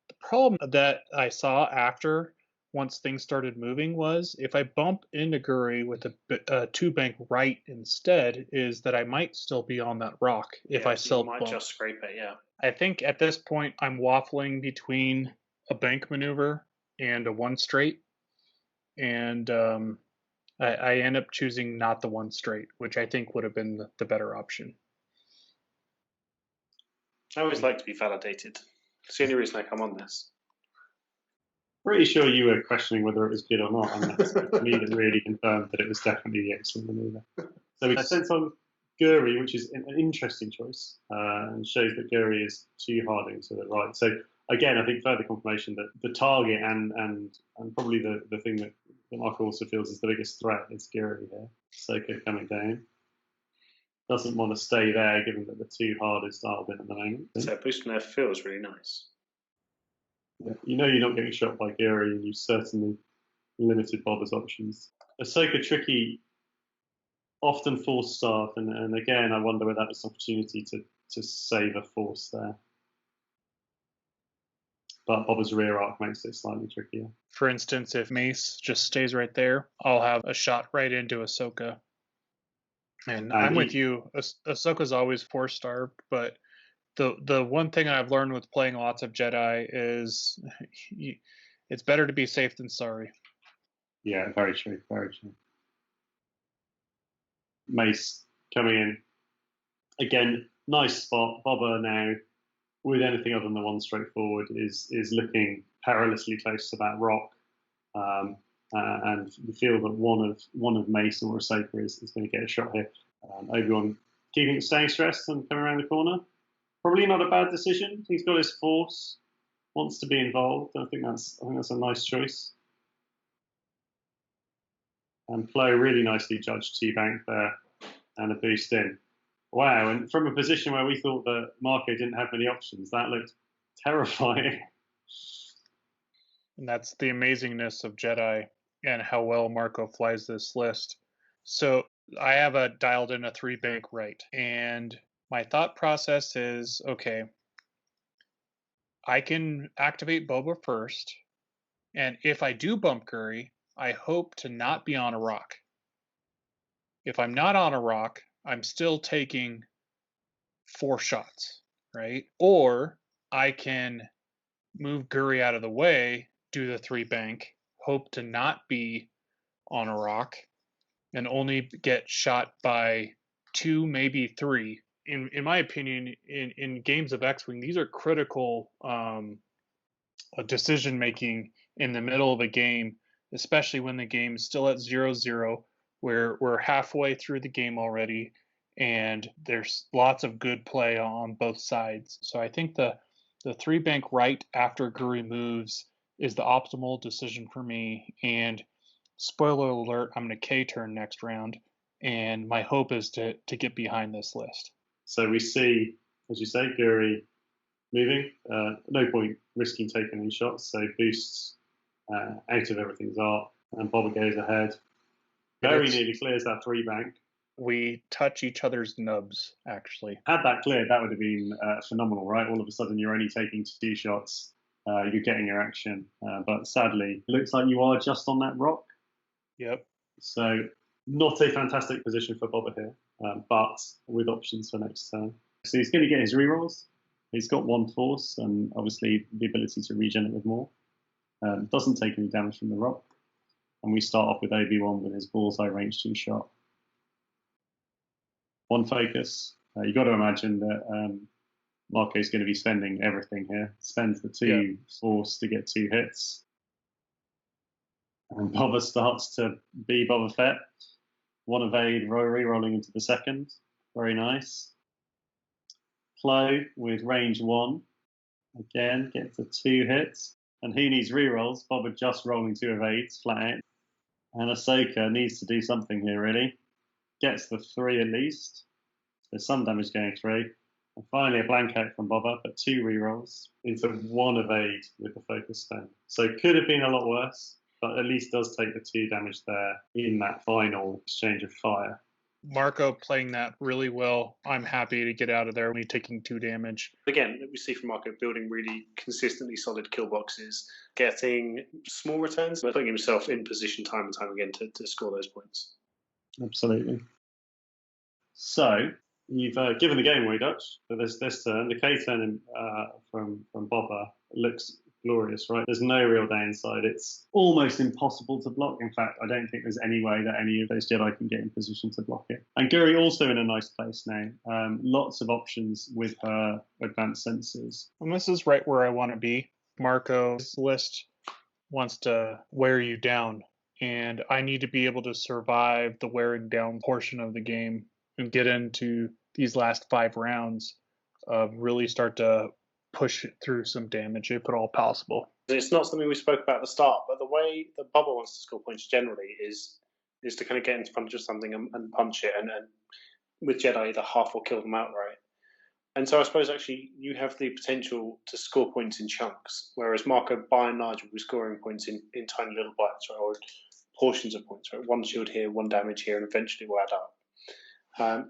The problem that I saw after, once things started moving, was if I bump into Guri with a two bank right instead, is that I might still be on that rock if I so self you might bump. just scrape it, yeah. I think at this point I'm waffling between a bank maneuver and a one straight, and I end up choosing not the one straight, which I think would have been the better option. I always like to be validated. It's the only reason I come on this. Pretty sure you were questioning whether it was good or not, and that's to me that really confirmed that it was definitely the excellent maneuver. So we sent on Guri, which is an interesting choice, and shows that Guri is too harding to the right. So again, I think further confirmation that the target and probably the thing that Marco also feels is the biggest threat is Guri here. Ahsoka coming down. Doesn't want to stay there, given that the two hard is dialed in at the moment. So boosting there feels really nice. Yeah, you know you're not getting shot by Guri, and you certainly limited Boba's options. Ahsoka tricky, often force staff, and again, I wonder whether that was an opportunity to save a force there. But Boba's rear arc makes it slightly trickier. For instance, if Mace just stays right there, I'll have a shot right into Ahsoka. And I'm with you. Ahsoka's always force starved, but the one thing I've learned with playing lots of Jedi is it's better to be safe than sorry. Yeah, very true, very true. Mace coming in. Again, nice spot. Boba now, with anything other than the one straightforward, is looking perilously close to that rock. And you feel that one of Mace or Ahsoka is going to get a shot here. Obi-Wan staying stressed and coming around the corner. Probably not a bad decision. He's got his force, wants to be involved. I think that's a nice choice. And Flo really nicely judged T-Bank there and a boost in. Wow, and from a position where we thought that Marco didn't have many options, that looked terrifying. And that's the amazingness of Jedi and how well Marco flies this list. So I have a dialed in a three bank right, and my thought process is, okay, I can activate Boba first, and if I do bump Guri, I hope to not be on a rock. If I'm not on a rock, I'm still taking 4 shots, right? Or I can move Guri out of the way, do the 3 bank, hope to not be on a rock, and only get shot by 2, maybe 3. In my opinion, in games of X-Wing, these are critical decision making in the middle of a game, especially when the game is still at 0-0, where we're halfway through the game already, and there's lots of good play on both sides. So I think the 3 bank right after Guri moves is the optimal decision for me. And spoiler alert, I'm going to K-turn next round, and my hope is to get behind this list. So we see, as you say, Guri moving. No point risking taking any shots, so boosts out of everything's art, and Boba goes ahead. Very nearly clears that 3 bank. We touch each other's nubs, actually. Had that cleared, that would have been phenomenal, right? All of a sudden, you're only taking 2 shots. You're getting your action. But sadly, it looks like you are just on that rock. Yep. So not a fantastic position for Boba here, but with options for next turn. So he's going to get his rerolls. He's got 1 force and obviously the ability to regen it with more. Doesn't take any damage from the rock. And we start off with Obi-Wan with his Bullseye range 2 shot. 1 focus. You've got to imagine that Marco's going to be spending everything here. Spends the 2 force to get 2 hits. And Boba starts to be Boba Fett. 1 evade, re-rolling into the 2nd. Very nice. Flo with range 1. Again, gets the 2 hits. And who needs rerolls? Boba just rolling 2 evades, flat out. And Ahsoka needs to do something here, really. Gets the 3 at least. There's some damage going through. And finally, a blank out from Boba, but 2 rerolls into 1 evade with the focus spend. So it could have been a lot worse, but at least does take the 2 damage there in that final exchange of fire. Marco playing that really well. I'm happy to get out of there only taking 2 damage. Again, we see from Marco building really consistently solid kill boxes, getting small returns, but putting himself in position time and time again to score those points. Absolutely. So you've given the game away, Duhtch, for this turn. The K turn from Boba looks glorious, right? There's no real downside. It's almost impossible to block. In fact, I don't think there's any way that any of those Jedi can get in position to block it. And Guri also in a nice place now. Lots of options with her advanced sensors. And this is right where I want to be. Marco's list wants to wear you down, and I need to be able to survive the wearing down portion of the game and get into these last 5 rounds, really start to push it through some damage if at all possible. It's not something we spoke about at the start, but the way that Boba wants to score points generally is to kind of get in front of something and punch it, and with Jedi either half or kill them outright. And so I suppose actually you have the potential to score points in chunks, whereas Marco by and large will be scoring points in tiny little bites, right, or portions of points, right? 1 shield here, 1 damage here, and eventually will add up.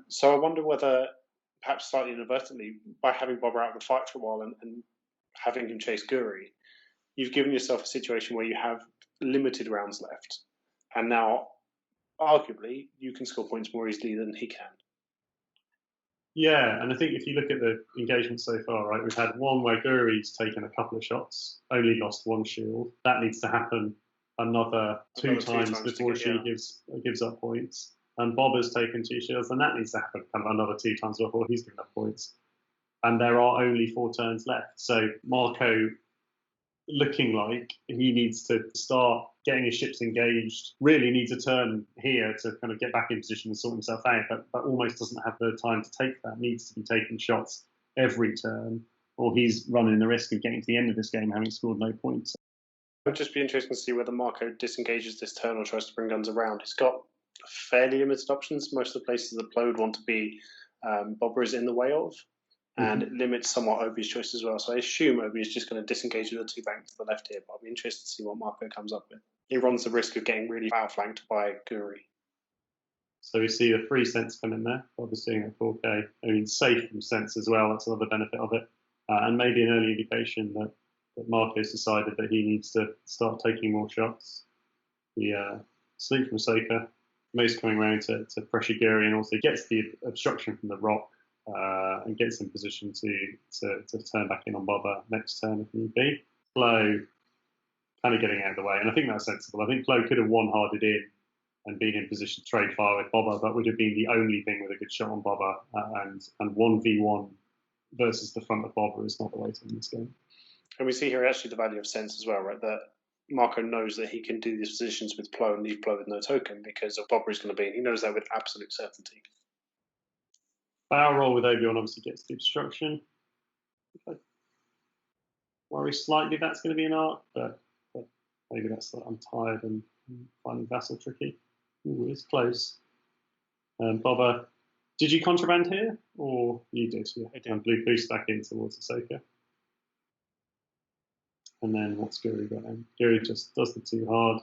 So I wonder whether, perhaps slightly inadvertently, by having Bob out of the fight for a while and having him chase Guri, you've given yourself a situation where you have limited rounds left, and now, arguably, you can score points more easily than he can. Yeah, and I think if you look at the engagement so far, right, we've had one where Guri's taken a couple of shots, only lost 1 shield. That needs to happen another two times before she gives up points. And Bob has taken 2 shields, and that needs to happen kind of another 2 times before he's given up points. And there are only 4 turns left. So Marco looking like he needs to start getting his ships engaged, really needs a turn here to kind of get back in position and sort himself out, but almost doesn't have the time to take that, needs to be taking shots every turn, or he's running the risk of getting to the end of this game having scored no points. It would just be interesting to see whether Marco disengages this turn or tries to bring guns around. He's got fairly limited options. Most of the places that Plo would want to be, Boba is in the way of, and it limits somewhat Obi's choice as well. So I assume Obi is just going to disengage with the 2 bank to the left here, but I'll be interested to see what Marco comes up with. He runs the risk of getting really foul-flanked by Guri. So we see a 3 sense come in there, obviously at 4K. I mean, safe from sense as well, that's another benefit of it. And maybe an early indication that Marco's decided that he needs to start taking more shots. The sleep from Ahsoka, Mace coming around to pressure Guri, and also gets the obstruction from the rock and gets in position to turn back in on Boba next turn if need be. Plo kind of getting out of the way, and I think that's sensible. I think Plo could have one-harded in and been in position to trade fire with Boba, but would have been the only thing with a good shot on Boba, and 1v1 versus the front of Boba is not the way to win this game. And we see here actually the value of sense as well, right? That Marco knows that he can do these positions with Plo and leave Plo with no token because of Boba is going to be, and he knows that with absolute certainty. Barrel roll with Obi-Wan obviously gets the obstruction. I worry slightly that's going to be an arc, but maybe that's I'm tired and finding Vassal tricky. Ooh, it's close. Boba, did you contraband here? Or you did, yeah. I did. And blue boost back in towards Ahsoka. And then what's Guri got in? Guri just does the 2 hard.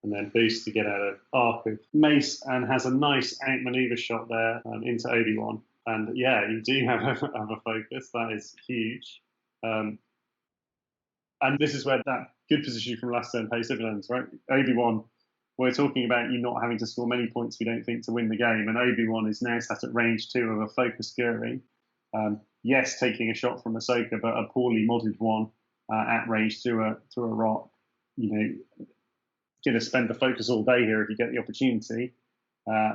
And then boost to get out of arc of Mace and has a nice outmaneuver shot there into Obi-Wan. And yeah, you do have a focus. That is huge. And this is where that good position from last turn pays dividends, right? Obi-Wan, we're talking about you not having to score many points, we don't think, to win the game. And Obi-Wan is now sat at range 2 of a focused Guri. Yes, taking a shot from Ahsoka, but a poorly modded one at range through a rock. You know, going to spend the focus all day here if you get the opportunity.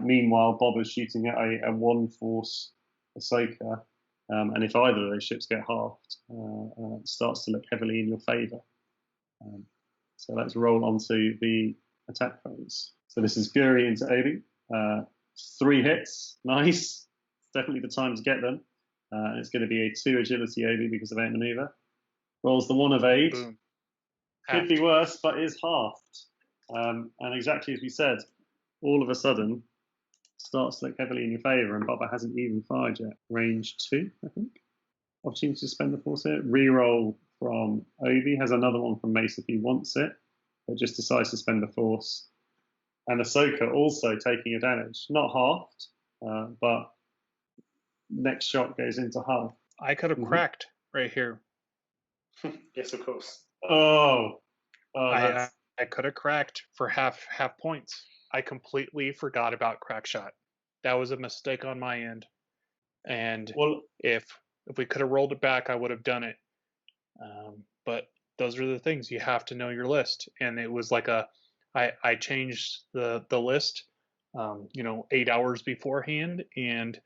Meanwhile, Boba's shooting at a 1-force Ahsoka, and if either of those ships get halved, it starts to look heavily in your favour. So let's roll onto the attack phase. So this is Guri into Obi. 3 hits, nice. Definitely the time to get them. And it's going to be a 2 agility Obi because of outmaneuver. Rolls the 1 evade. Boom. Could be worse, but is halved. And exactly as we said, all of a sudden, starts to look heavily in your favour, and Boba hasn't even fired yet. Range 2, I think. Opportunity to spend the force here. Reroll from Obi. Has another one from Mace if he wants it, but just decides to spend the force. And Ahsoka also taking a damage. Not halved, but next shot goes into half. I could have cracked right here. Yes, of course. Oh, I could have cracked for half points. I completely forgot about crack shot. That was a mistake on my end. And if we could have rolled it back, I would have done it. But those are the things you have to know your list. And it was like I changed the list, 8 hours beforehand, and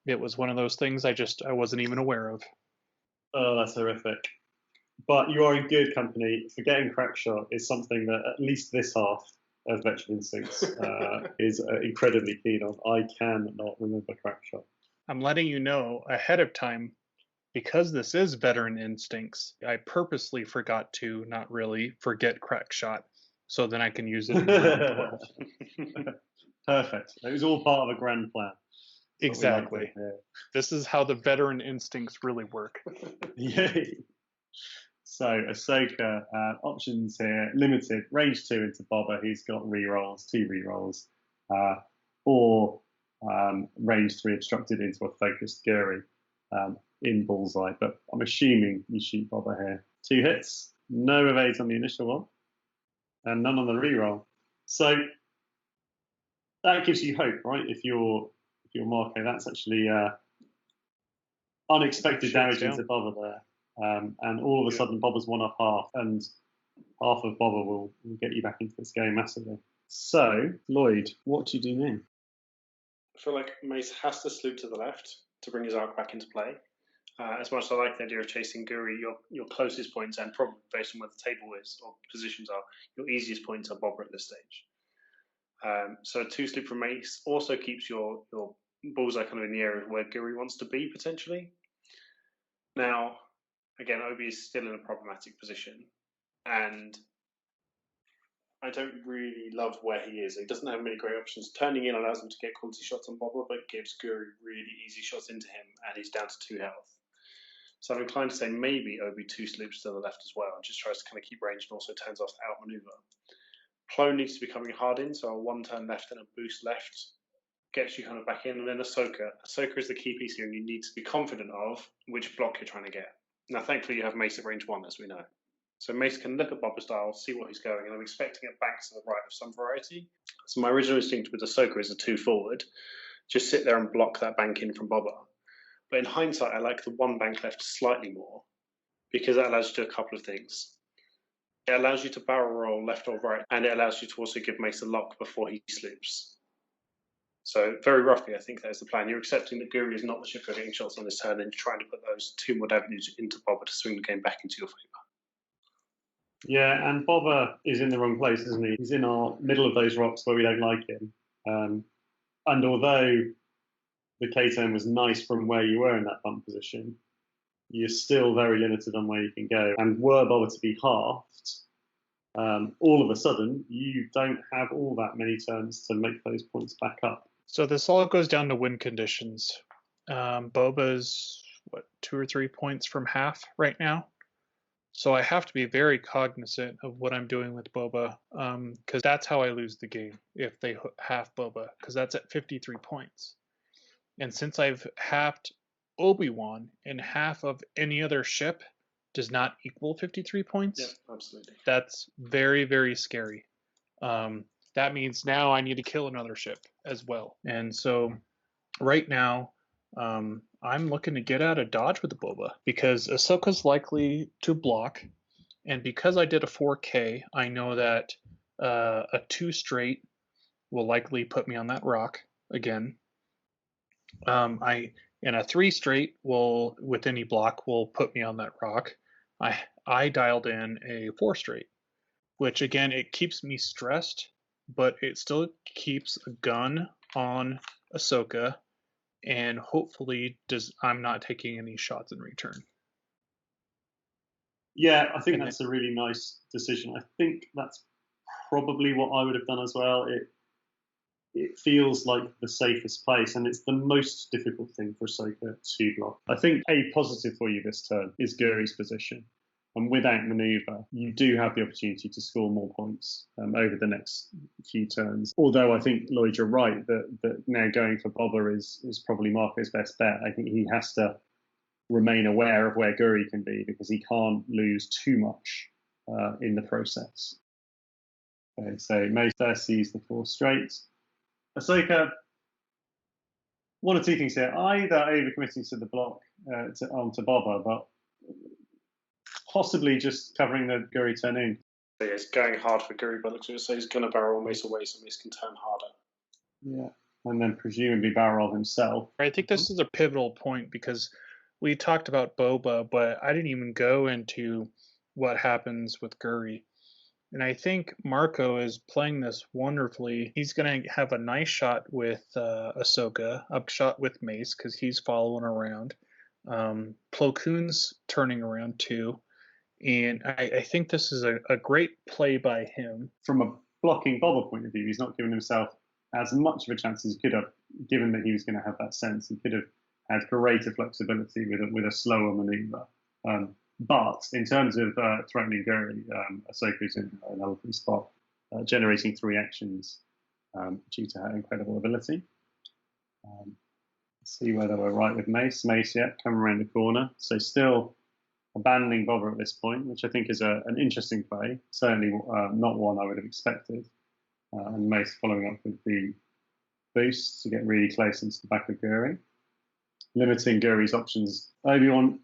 it was one of those things I wasn't even aware of. Oh, that's horrific. But you are in good company. Forgetting Crackshot is something that at least this half of Veteran Instincts is incredibly keen on. I cannot remember Crackshot. I'm letting you know ahead of time, because this is Veteran Instincts, I purposely forgot to not really forget Crackshot, so then I can use it in round 12. Perfect. It was all part of a grand plan. Exactly. This is how the Veteran Instincts really work. Yay. So Ahsoka, options here, limited, range 2 into Boba, who's got rerolls, 2 rerolls, or range 3 obstructed into a focused Guri in Bullseye. But I'm assuming you shoot Boba here. 2 hits, no evades on the initial one, and none on the reroll. So that gives you hope, right? If you're Marco, that's actually unexpected damage into Boba there. And all of a sudden, Boba's one up half, and half of Boba will get you back into this game massively. So, Lloyd, what do you do now? I feel like Mace has to sloop to the left to bring his arc back into play. As much as I like the idea of chasing Guri, your closest points, and probably based on where the table is or positions are, your easiest points are Boba at this stage. So a 2 sloop from Mace also keeps your Bullseye kind of in the area where Guri wants to be, potentially. Now, again, Obi is still in a problematic position, and I don't really love where he is. He doesn't have many great options. Turning in allows him to get quality shots on Boba, but gives Guri really easy shots into him, and he's down to 2 health. So I'm inclined to say maybe Obi 2 sloops to the left as well, and just tries to kind of keep range and also turns off outmaneuver. Clone needs to be coming hard in, so a 1 turn left and a boost left gets you kind of back in, and then Ahsoka. Ahsoka is the key piece here, and you need to be confident of which block you're trying to get. Now, thankfully, you have Mace at range 1, as we know. So Mace can look at Boba style, see what he's going, and I'm expecting a bank to the right of some variety. So my original instinct with Ahsoka is a 2 forward. Just sit there and block that bank in from Boba. But in hindsight, I like the 1 bank left slightly more, because that allows you to do a couple of things. It allows you to barrel roll left or right, and it allows you to also give Mace a lock before he sloops. So very roughly, I think that is the plan. You're accepting that Guri is not the ship you're getting shots on this turn, and you're trying to put those 2 more avenues into Boba to swing the game back into your favour. Yeah, and Boba is in the wrong place, isn't he? He's in our middle of those rocks where we don't like him. And although the K-turn was nice from where you were in that bump position, you're still very limited on where you can go. And were Boba to be halved, all of a sudden, you don't have all that many turns to make those points back up. So this all goes down to win conditions. Boba's, 2 or 3 points from half right now? So I have to be very cognizant of what I'm doing with Boba, because that's how I lose the game, if they half Boba, because that's at 53 points. And since I've halved Obi-Wan, and half of any other ship does not equal 53 points. Yeah, absolutely. That's very, very scary. That means now I need to kill another ship as well. And so right now, I'm looking to get out of dodge with the Boba, because Ahsoka's likely to block. And because I did a 4K, I know that a 2 straight will likely put me on that rock again. And a 3 straight will, with any block, will put me on that rock. I dialed in a 4 straight, which again, it keeps me stressed, but it still keeps a gun on Ahsoka, and hopefully I'm not taking any shots in return. Yeah, I think that's a really nice decision. I think that's probably what I would have done as well. It feels like the safest place, and it's the most difficult thing for Ahsoka to block. I think a positive for you this turn is Guri's position. and with outmaneuver, you do have the opportunity to score more points over the next few turns. Although I think, Lloyd, you're right that now going for Boba is probably Marco's best bet. I think he has to remain aware of where Guri can be because he can't lose too much in the process. Okay, so Mace first sees the 4 straight. Ahsoka, one or two things here. Either overcommitting to the block onto Boba, but possibly just covering the Guri turn in. So yeah, it's going hard for Guri, but looks like so he's going to barrel Mace away so Mace can turn harder. Yeah, and then presumably barrel himself. I think this is a pivotal point because we talked about Boba, but I didn't even go into what happens with Guri. And I think Marco is playing this wonderfully. He's going to have a nice shot with Ahsoka, up shot with Mace because he's following around. Plo Koon's turning around too. And I think this is a great play by him. From a blocking Boba point of view, he's not given himself as much of a chance as he could have, given that he was going to have that sense. He could have had greater flexibility with a slower maneuver. But in terms of threatening Guri, Ahsoka's in an elephant spot, generating 3 actions due to her incredible ability. See whether we're right with Mace. Mace, yeah, coming around the corner. So still abandoning Boba at this point, which I think is an interesting play. Certainly not one I would have expected. And Mace following up with the boost to get really close into the back of Guri. Limiting Guri's options. Obi-Wan,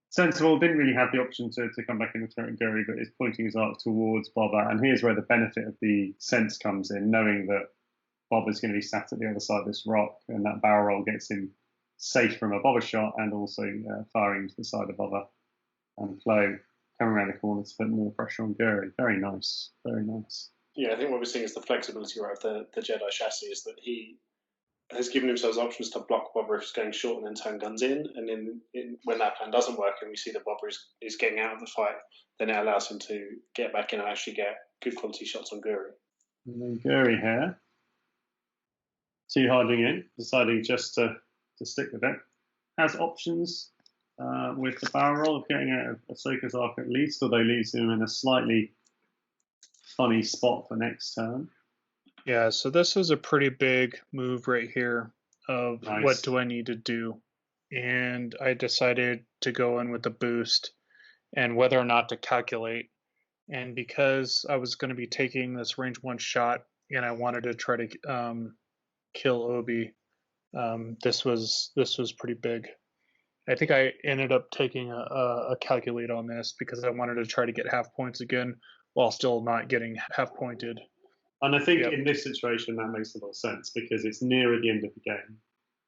sensible, didn't really have the option to come back in and threaten Guri, but is pointing his arc towards Boba. And here's where the benefit of the sense comes in, knowing that Boba's going to be sat at the other side of this rock, and that barrel roll gets him safe from a Boba shot and also firing to the side of Boba. And Plo coming around the corner to put more pressure on Guri. Very nice, very nice. Yeah, I think what we're seeing is the flexibility of the Jedi chassis is that he has given himself options to block Boba if he's going short and then turn guns in. And then when that plan doesn't work and we see that Boba is getting out of the fight, then it allows him to get back in and actually get good quality shots on Guri. And then Guri here, two-harding in, deciding just to stick with it. Has options with the barrel roll of getting out of Ahsoka's arc at least, although leaves him in a slightly funny spot for next turn. Yeah, so this is a pretty big move right here of Nice. What do I need to do? And I decided to go in with the boost and whether or not to calculate. And because I was going to be taking this range 1 shot and I wanted to try to kill Obi, this was pretty big. I think I ended up taking a calculate on this because I wanted to try to get half points again while still not getting half pointed. And I think in this situation that makes a lot of sense because it's nearer the end of the game.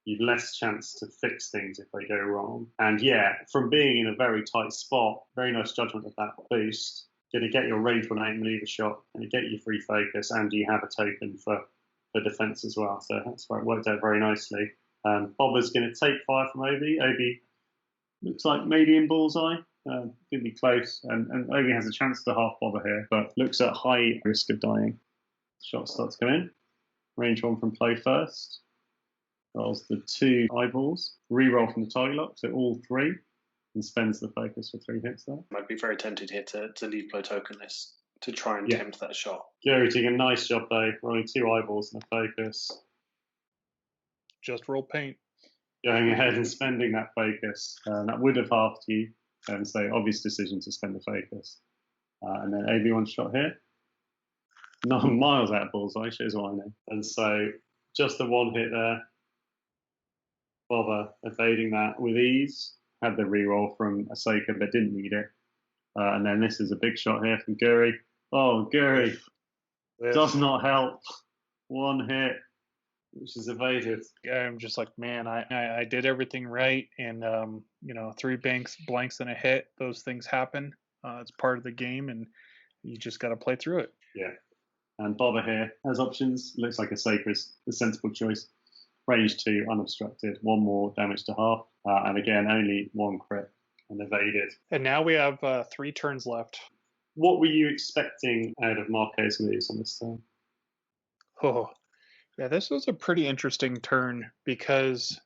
You've less chance to fix things if they go wrong. And yeah, from being in a very tight spot, very nice judgment of that boost. Going to get your range 1 out-maneuver shot, and you get your free focus, and you have a token for defense as well. So that's why it worked out very nicely. Boba's going to take fire from Obi. Obi looks like maybe in Bullseye. Could be close. And Obi has a chance to half Boba here, but looks at high risk of dying. Shot starts to come in. Range 1 from Plo first. Rolls the 2 eyeballs. Reroll from the target lock, so all 3. And spends the focus for 3 hits there. I'd be very tempted here to leave Plo tokenless to try and tempt that shot. Guri doing a nice job though, rolling 2 eyeballs and a focus. Just roll paint. Going ahead and spending that focus. That would have halved you. So obvious decision to spend the focus. And then Obi-Wan shot here. 9 miles out of Bullseye, shows what I know. And so just the 1 hit there. Boba evading that with ease. Had the reroll from Ahsoka, but didn't need it. And then this is a big shot here from Guri. Oh, Guri does not help. 1 hit, which is evaded. Yeah, I'm just like, man, I did everything right, and 3 blanks and a hit. Those things happen. It's part of the game, and you just got to play through it. Yeah. And Boba here has options. Looks like Ahsoka's the sensible choice. Range 2, unobstructed. 1 more damage to half. And again, only 1 crit and evaded. And now we have 3 turns left. What were you expecting out of Marco's moves on this turn? Oh, yeah, this was a pretty interesting turn because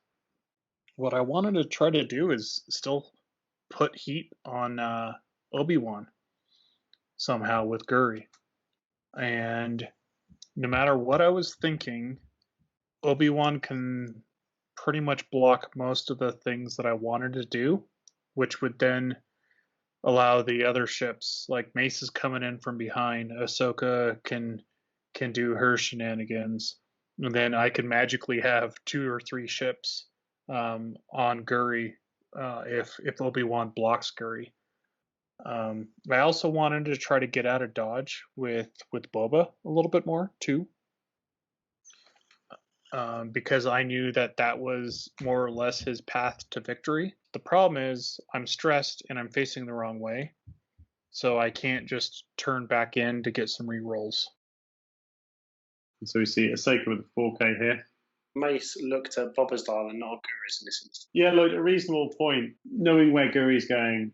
what I wanted to try to do is still put heat on Obi-Wan somehow with Guri. And no matter what I was thinking, Obi-Wan can pretty much block most of the things that I wanted to do, which would then allow the other ships, like Mace is coming in from behind, Ahsoka can do her shenanigans, and then I can magically have 2 or 3 ships on Guri if Obi-Wan blocks Guri. I also wanted to try to get out of dodge with Boba a little bit more too, because I knew that was more or less his path to victory. The problem is I'm stressed and I'm facing the wrong way, so I can't just turn back in to get some rerolls. So we see Ahsoka with a 4K here. Mace looked at Boba's dial and not Guri's in this instance. Yeah, Lloyd, a reasonable point. Knowing where Guri's going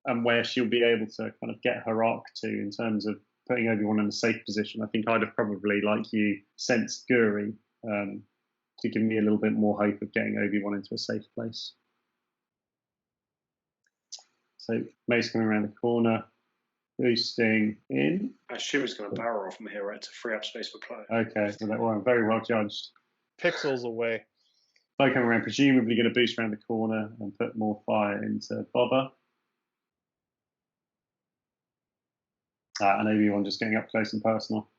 and where she'll be able to kind of get her arc to in terms of putting Obi-Wan in a safe position, I think I'd have probably, like you, sensed Guri to give me a little bit more hope of getting Obi-Wan into a safe place. So Mace coming around the corner, boosting in. I assume it's going to barrel off from here, right, to free up space for Plo. Okay, well, very well judged. Pixels away. Plo coming around, presumably going to boost around the corner and put more fire into Boba. And Obi-Wan just getting up close and personal.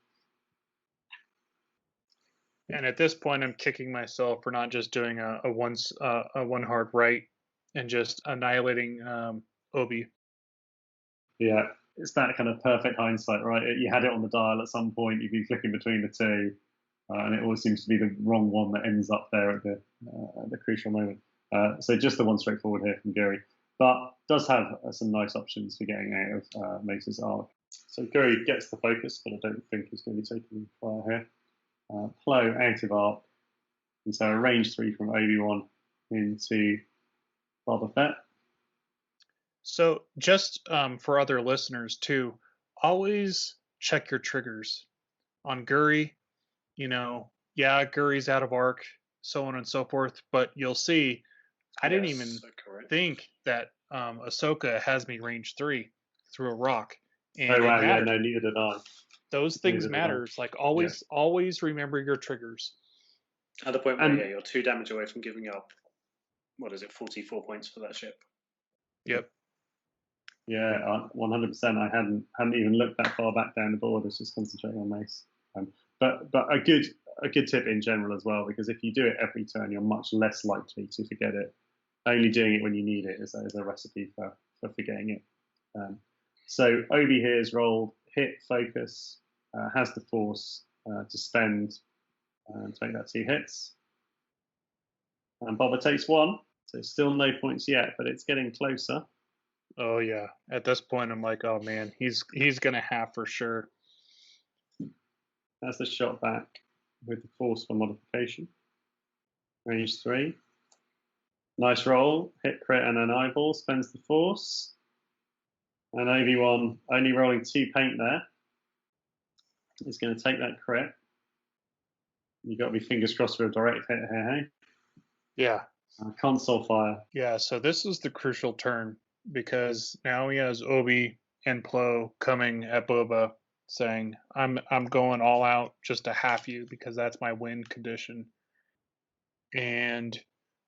And at this point, I'm kicking myself for not just doing a one hard right and just annihilating Obi. Yeah, it's that kind of perfect hindsight, right? You had it on the dial at some point. You've been flicking between the two, and it always seems to be the wrong one that ends up there at the crucial moment. So just the one straightforward here from Guri, but does have some nice options for getting out of Mace's arc. So Guri gets the focus, but I don't think he's going to be taking fire here. Plo out of arc, and so a range 3 from Obi-Wan into Boba Fett. So just for other listeners too, always check your triggers. On Guri, Guri's out of arc, so on and so forth, but you'll see, I didn't even think that Ahsoka has me range 3 through a rock. And oh wow, yeah, no, neither did I. Those things matter. Like always remember your triggers. At the point where you're 2 damage away from giving up, 44 points for that ship. Yep. Yeah, 100%. I hadn't even looked that far back down the board. I was just concentrating on Mace. But a good tip in general as well, because if you do it every turn, you're much less likely to forget it. Only doing it when you need it is a recipe for forgetting it. So Obi here is rolled, hit, focus, has the force to spend to make that 2 hits. And Boba takes 1, so still no points yet, but it's getting closer. Oh yeah, at this point I'm like, oh man, he's gonna have for sure. That's the shot back with the force for modification. Range 3. Nice roll, hit, crit, and an eyeball, spends the force. And Obi-Wan only rolling 2 paint there. He's going to take that crit. You've got to be fingers crossed for a direct hit here, hey? Yeah. Console fire. Yeah, so this is the crucial turn, because now he has Obi and Plo coming at Boba saying, I'm going all out just to half you because that's my win condition. And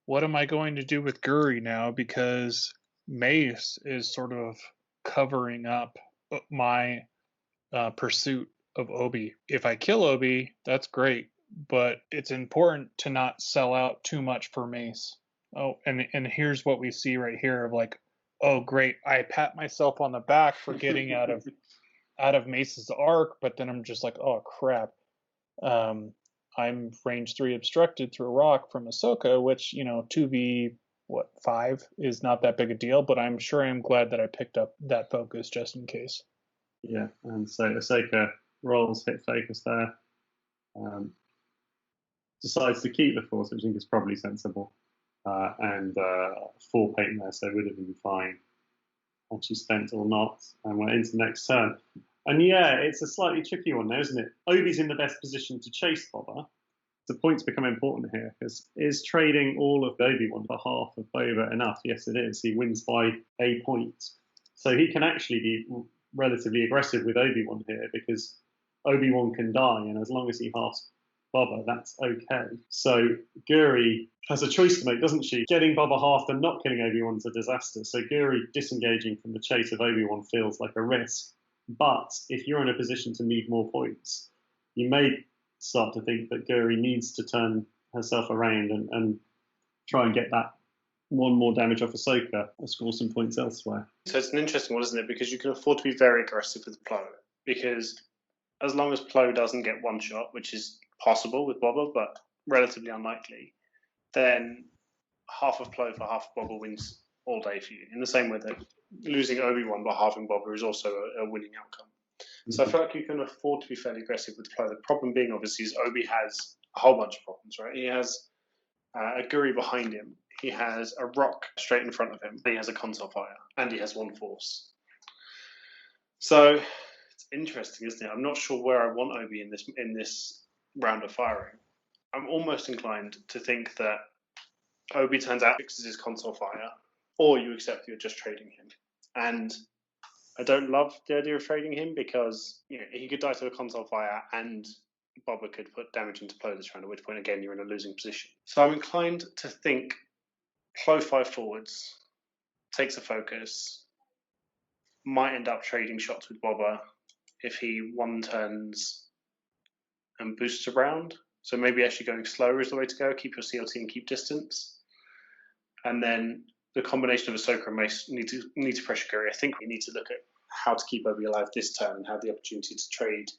what am I going to do with Guri now? Because Mace is sort of covering up my pursuit of Obi. If I kill Obi, that's great, but it's important to not sell out too much for Mace. Oh, and here's what we see right here of like, oh great, I pat myself on the back for getting out of Mace's arc, but then I'm just like, oh crap. I'm range 3 obstructed through a rock from Ahsoka, which, 2v5 is not that big a deal, but I'm sure I'm glad that I picked up that focus just in case. Yeah, and so Ahsoka rolls, hit focus there. Decides to keep the force, which I think is probably sensible. And 4 paint there, so would have been fine had she spent or not. And we're into next turn. And yeah, it's a slightly tricky one now, isn't it? Obi's in the best position to chase Boba. The points become important here, because is trading all of Obi-Wan on behalf of Boba enough? Yes, it is. He wins by a point. So he can actually be relatively aggressive with Obi-Wan here because Obi-Wan can die, and as long as he halves Boba, that's okay. So Guri has a choice to make, doesn't she? Getting Boba halved and not killing Obi-Wan's a disaster. So Guri disengaging from the chase of Obi-Wan feels like a risk. But if you're in a position to need more points, you may start to think that Guri needs to turn herself around and try and get that one more damage off Ahsoka or score some points elsewhere. So it's an interesting one, isn't it? Because you can afford to be very aggressive with Plo. Because as long as Plo doesn't get one shot, which is possible with Boba, but relatively unlikely, then half of Plo for half of Boba wins all day for you. In the same way that losing Obi-Wan by halving Boba is also a winning outcome. Mm-hmm. So I feel like you can afford to be fairly aggressive with Plo. The problem being, obviously, is Obi has a whole bunch of problems, right? He has a Guri behind him. He has a rock straight in front of him. He has a console fire, and he has one force. So it's interesting, isn't it? I'm not sure where I want Obi in this round of firing. I'm almost inclined to think that Obi turns out fixes his console fire, or you accept you're just trading him. And I don't love the idea of trading him because he could die to a console fire and Boba could put damage into Plo this round, at which point again you're in a losing position. So I'm inclined to think Plo 5 forwards, takes a focus, might end up trading shots with Boba if he one turns and boosts around. So maybe actually going slower is the way to go. Keep your CLT and keep distance. And then the combination of Ahsoka and Mace need to pressure Guri. I think we need to look at how to keep Obi alive this turn and have the opportunity to trade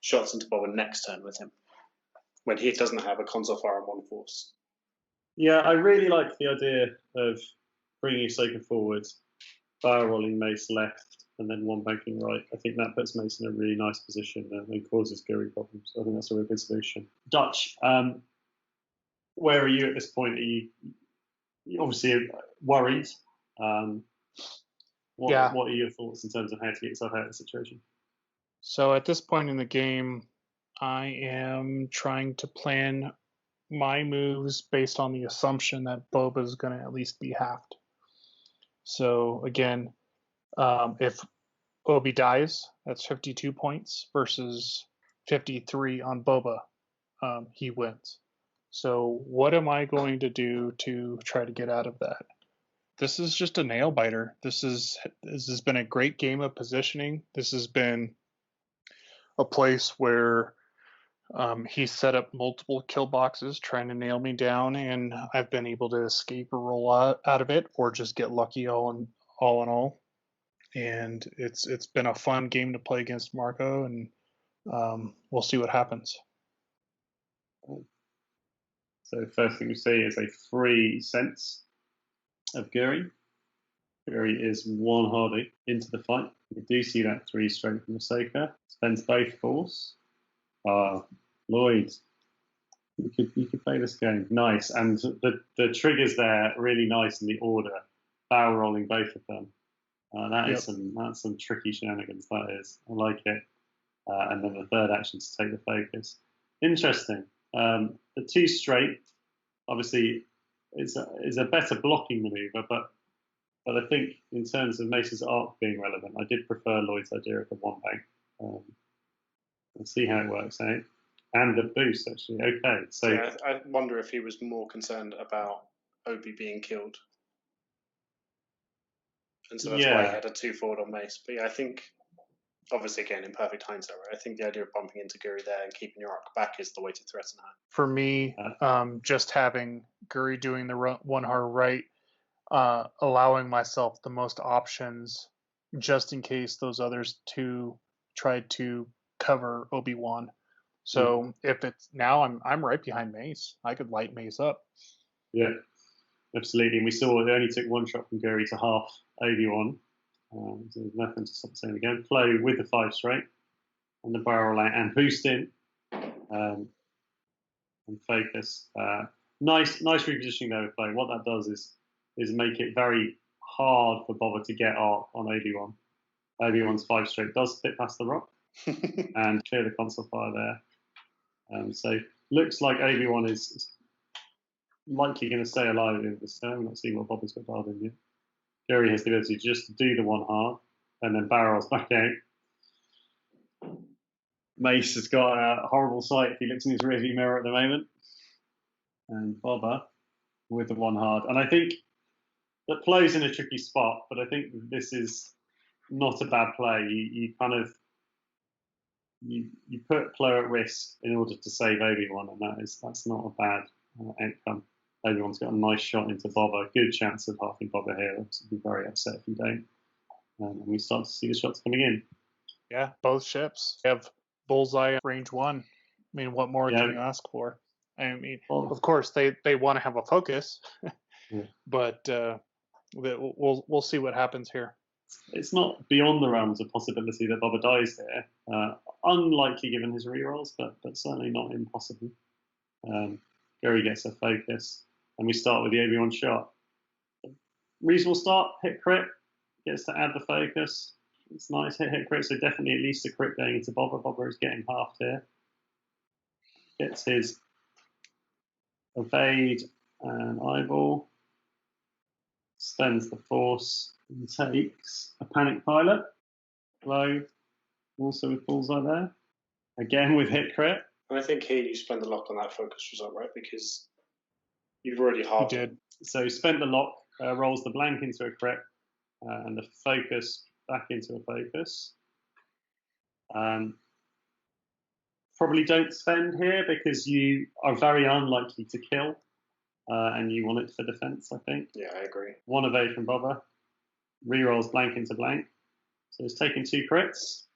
shots into Boba next turn with him when he doesn't have a console fire and one force. Yeah, I really like the idea of bringing Ahsoka forward, barrel rolling Mace left, and then one banking right. I think that puts Mace in a really nice position and causes Guri problems. I think that's a real good solution. Duhtch, where are you at this point? Are you obviously worried? What are your thoughts in terms of how to get yourself out of the situation? So at this point in the game, I am trying to plan my moves based on the assumption that Boba is going to at least be halved. So again, if Obi dies, that's 52 points versus 53 on Boba. He wins. So what am I going to do to try to get out of that? This is just a nail biter. This has been a great game of positioning. This has been a place where he set up multiple kill boxes trying to nail me down, and I've been able to escape or roll out of it, or just get lucky all in all. And it's been a fun game to play against Marco, and we'll see what happens. So first thing we see is a free sense of Guri. Guri is one hardy into the fight. We do see that 3 strength from Ahsoka. Spends both force. Lloyd, you could play this game. Nice. And the triggers there are really nice in the order. Barrel rolling both of them. That's some tricky shenanigans, that is. I like it. And then the third action to take the focus. Interesting. The 2 straight, obviously, is a better blocking maneuver, but I think in terms of Mace's arc being relevant, I did prefer Lloyd's idea of the 1 bank. We'll see how it works out. And the boost, actually. Okay. So yeah, I wonder if he was more concerned about Obi being killed. And so that's why he had a 2 forward on Mace. But yeah, I think, obviously, again, in perfect hindsight, right? I think the idea of bumping into Guri there and keeping your arc back is the way to threaten her. For me, just having Guri doing the 1 hard right, allowing myself the most options just in case those others 2 tried to cover Obi-Wan. So if it's now, I'm right behind Mace. I could light Mace up. Yeah, absolutely. And we saw they only took 1 shot from Guri to half Obi-Wan. So there's nothing to stop saying again. Plo with the 5 straight and the barrel out and boost in and focus. Nice repositioning there with Plo. What that does is make it very hard for Boba to get arc on Obi-Wan. Obi-Wan's 5 straight does fit past the rock and clear the console fire there. So looks like Obi-Wan is likely going to stay alive in this turn. We're not seeing what Boba's got dialed in yet. Guri has the ability just to do the one hard and then barrels back out. Mace has got a horrible sight if he looks in his rearview mirror at the moment. And Boba with the one hard. And I think that play's in a tricky spot, but I think this is not a bad play. You kind of you put Plo at risk in order to save Obi-Wan, and that's not a bad outcome. Obi-Wan's got a nice shot into Boba. Good chance of halving Boba here. I'd be very upset if you don't. And we start to see the shots coming in. Yeah, both ships have Bullseye range 1. I mean, what more can you ask for? I mean, of course, they want to have a focus, but we'll see what happens here. It's not beyond the realms of possibility that Boba dies there. Unlikely given his rerolls, but certainly not impossible. Guri gets a focus, and we start with the Obi-Wan shot. Reasonable start, hit crit, gets to add the focus. It's nice, hit crit, so definitely at least a crit going into Boba. Boba is getting halved here. Gets his evade and eyeball. Spends the force and takes a panic pilot. Low, also with Bullseye there. Again with hit crit. And I think here you spend the lock on that focus result, right? Because you've already halved it. So spent the lock, rolls the blank into a crit, and the focus back into a focus. Probably don't spend here because you are very unlikely to kill, and you want it for defense, I think. Yeah, I agree. One evade from Boba. Rerolls blank into blank. So it's taking 2 crits,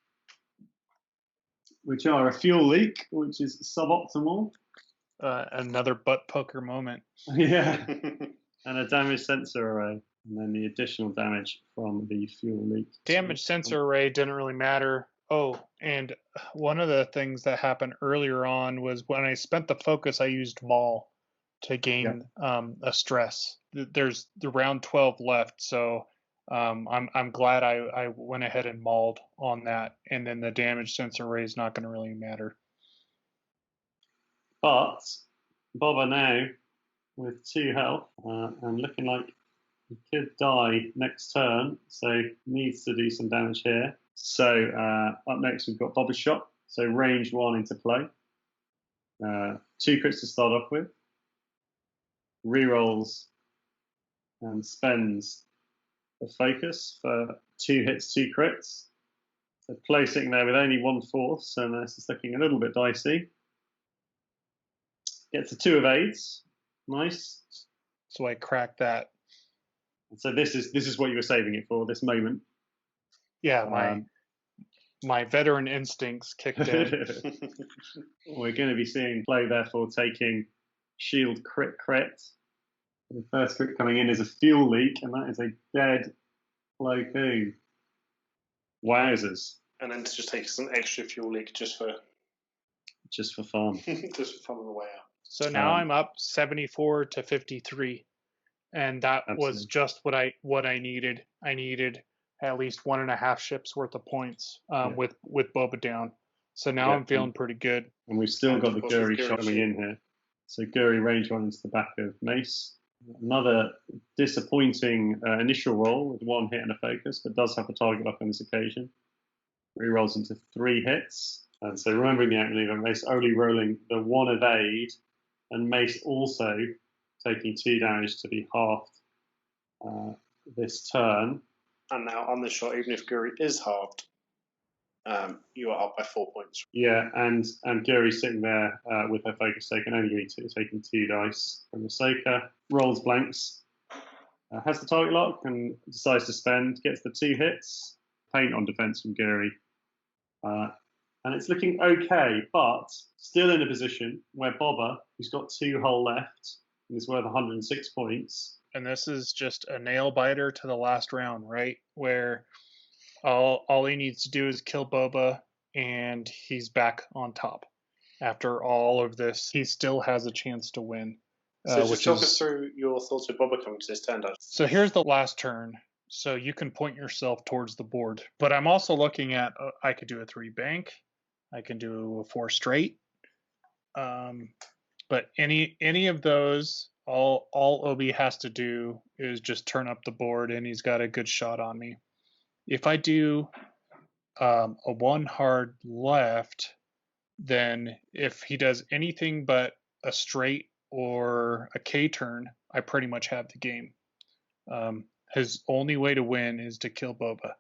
which are a fuel leak, which is suboptimal. Another butt poker moment. Yeah. And a damage sensor array. And then the additional damage from the fuel leak. Damage sensor array didn't really matter. Oh, and one of the things that happened earlier on was when I spent the focus, I used Maul to gain a stress. There's the round 12 left, so I'm glad I went ahead and mauled on that, and then the damage sensor array is not going to really matter. But Boba now with 2 health and looking like he could die next turn, so needs to do some damage here. So up next we've got Boba's shot. So range 1 into play. 2 crits to start off with. Rerolls and spends the focus for 2 hits, 2 crits. So play sitting there with only 1 force, and this is looking a little bit dicey. Gets a 2 evades. Nice. So I cracked that. So this is what you were saving it for, this moment. Yeah, my veteran instincts kicked in. We're going to be seeing play, therefore, taking shield crit. The first crit coming in is a fuel leak, and that is a dead Plo Koon. Wowzers. And then to just take some extra fuel leak just for fun. just for fun on the way out. So now I'm up 74 to 53. And that was just what I needed. I needed at least 1.5 ships worth of points with Boba down. So now I'm feeling pretty good. And we've still got the Guri shot coming in here. So Guri range 1 into the back of Mace. Another disappointing initial roll with 1 hit and a focus, but does have the target lock on this occasion. Rerolls into 3 hits. And so remembering the outmaneuver, Mace only rolling the 1 evade, and Mace also taking 2 damage to be halved this turn. And now on this shot, even if Guri is halved, you are up by 4 points. Yeah, and Guri's sitting there with her focus taken, only taking 2 dice from Ahsoka. Rolls blanks, has the target lock and decides to spend, gets the 2 hits. Paint on defense from Guri. And it's looking okay, but still in a position where Boba, who's got 2 hull left, and is worth 106 points. And this is just a nail biter to the last round, right? Where all he needs to do is kill Boba, and he's back on top. After all of this, he still has a chance to win. So just talk us through your thoughts of Boba coming to this turn, Dad. So here's the last turn. So you can point yourself towards the board. But I'm also looking at, I could do a 3 bank. I can do a 4 straight. But any of those all Obi has to do is just turn up the board, and he's got a good shot on me. If I do a 1 hard left, then if he does anything but a straight or a K turn, I pretty much have the game. His only way to win is to kill Boba.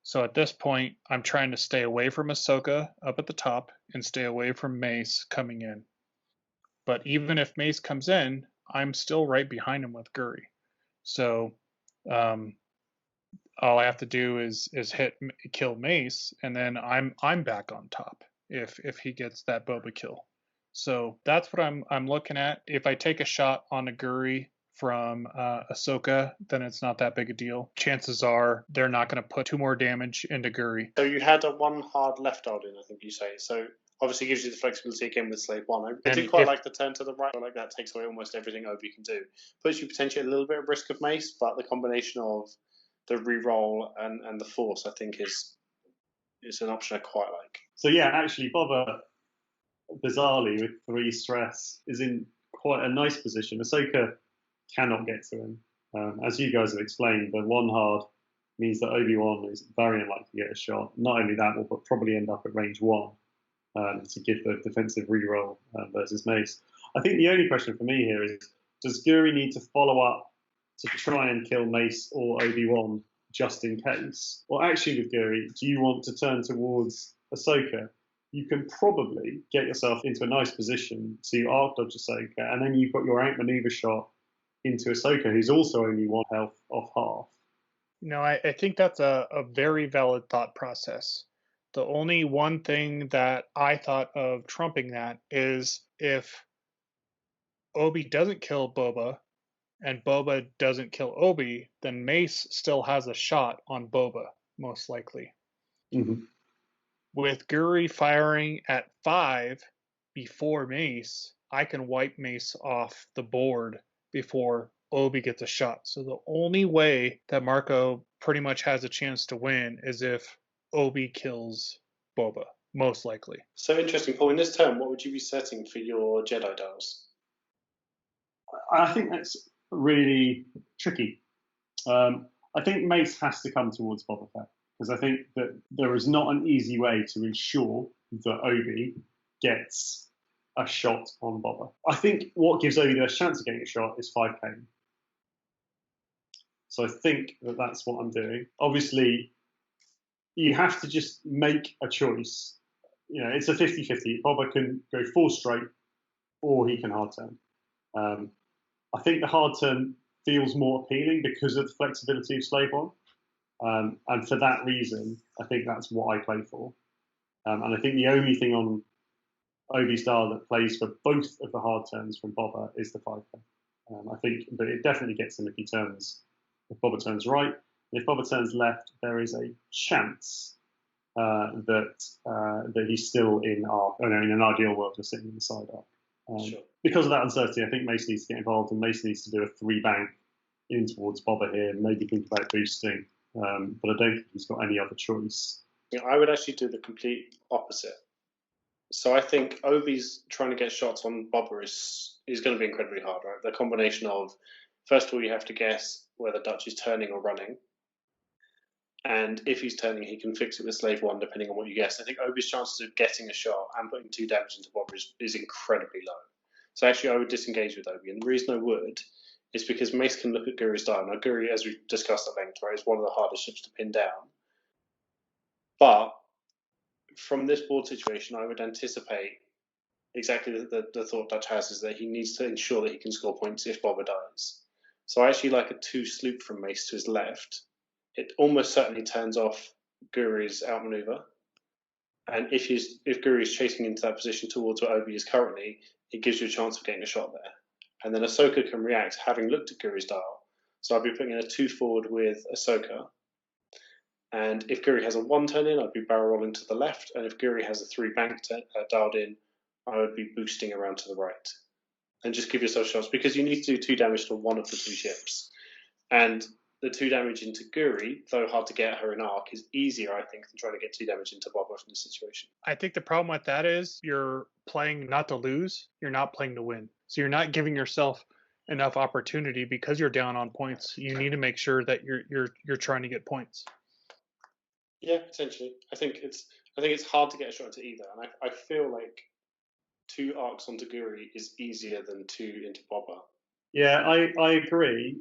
So at this point, I'm trying to stay away from Ahsoka up at the top and stay away from Mace coming in. But even if Mace comes in, I'm still right behind him with Guri. So all I have to do is kill Mace, and then I'm back on top if he gets that Boba kill. So that's what I'm looking at. If I take a shot on a Guri from Ahsoka, then it's not that big a deal. Chances are they're not going to put 2 more damage into Guri. So you had a 1 hard left dialed in, I think you say. So obviously gives you the flexibility again with Slave 1. I do quite like the turn to the right. I like that takes away almost everything Obi can do. Puts you potentially a little bit at risk of Mace, but the combination of the reroll and the Force, I think, is an option I quite like. So yeah, actually, Boba, bizarrely, with 3 stress, is in quite a nice position. Ahsoka cannot get to him. As you guys have explained, the 1 hard means that Obi-Wan is very unlikely to get a shot. Not only that, will probably end up at range 1 to give the defensive reroll versus Mace. I think the only question for me here is, does Guri need to follow up to try and kill Mace or Obi-Wan just in case? Or actually with Guri, do you want to turn towards Ahsoka? You can probably get yourself into a nice position to arc dodge Ahsoka, and then you've got your outmaneuver shot into Ahsoka, who's also only 1 health off half. No, I think that's a very valid thought process. The only one thing that I thought of trumping that is if Obi doesn't kill Boba and Boba doesn't kill Obi, then Mace still has a shot on Boba, most likely. Mm-hmm. With Guri firing at 5 before Mace, I can wipe Mace off the board before Obi gets a shot. So the only way that Marco pretty much has a chance to win is if Obi kills Boba, most likely. So interesting, Paul. In this turn, what would you be setting for your Jedi dials? I think that's really tricky. I think Mace has to come towards Boba Fett, because I think that there is not an easy way to ensure that Obi gets a shot on Boba. I think what gives Obi the best chance of getting a shot is 5K. So I think that that's what I'm doing. Obviously, you have to just make a choice. You know, it's a 50-50. Boba can go 4 straight, or he can hard turn. I think the hard turn feels more appealing because of the flexibility of Slave 1. And for that reason, I think that's what I play for. And I think the only thing on Obi's dial that plays for both of the hard turns from Boba is the 5K. I think, but it definitely gets him if Boba turns right. And if Boba turns left, there is a chance that he's still in an ideal world, just sitting in the side arc. Sure. Because of that uncertainty, I think Mace needs to get involved, and Mace needs to do a 3 bank in towards Boba here, maybe think about boosting. But I don't think he's got any other choice. Yeah, I would actually do the complete opposite. So I think Obi's trying to get shots on Boba is going to be incredibly hard, right? The combination of, first of all, you have to guess whether Duhtch is turning or running. And if he's turning, he can fix it with Slave 1, depending on what you guess. I think Obi's chances of getting a shot and putting 2 damage into Boba is incredibly low. So actually, I would disengage with Obi. And the reason I would is because Mace can look at Guri's dial. Now, Guri, as we've discussed at length, right, is one of the hardest ships to pin down. But from this board situation, I would anticipate exactly the thought Duhtch has, is that he needs to ensure that he can score points if Boba dies. So I actually like a 2 sloop from Mace to his left. It almost certainly turns off Guri's outmaneuver. And if Guri is chasing into that position towards where Obi is currently, it gives you a chance of getting a shot there. And then Ahsoka can react, having looked at Guri's dial. So I'd be putting in a 2 forward with Ahsoka. And if Guri has a 1 turn in, I'd be barrel rolling to the left. And if Guri has a 3 bank dialed in, I would be boosting around to the right. And just give yourself shots, because you need to do 2 damage to one of the 2 ships. And the 2 damage into Guri, though hard to get her in arc, is easier, I think, than trying to get 2 damage into Boba from this situation. I think the problem with that is you're playing not to lose, you're not playing to win. So you're not giving yourself enough opportunity because you're down on points. You need to make sure that you're trying to get points. Yeah, potentially. I think it's hard to get a shot into either, and I feel like 2 arcs onto Guri is easier than 2 into Boba. Yeah, I agree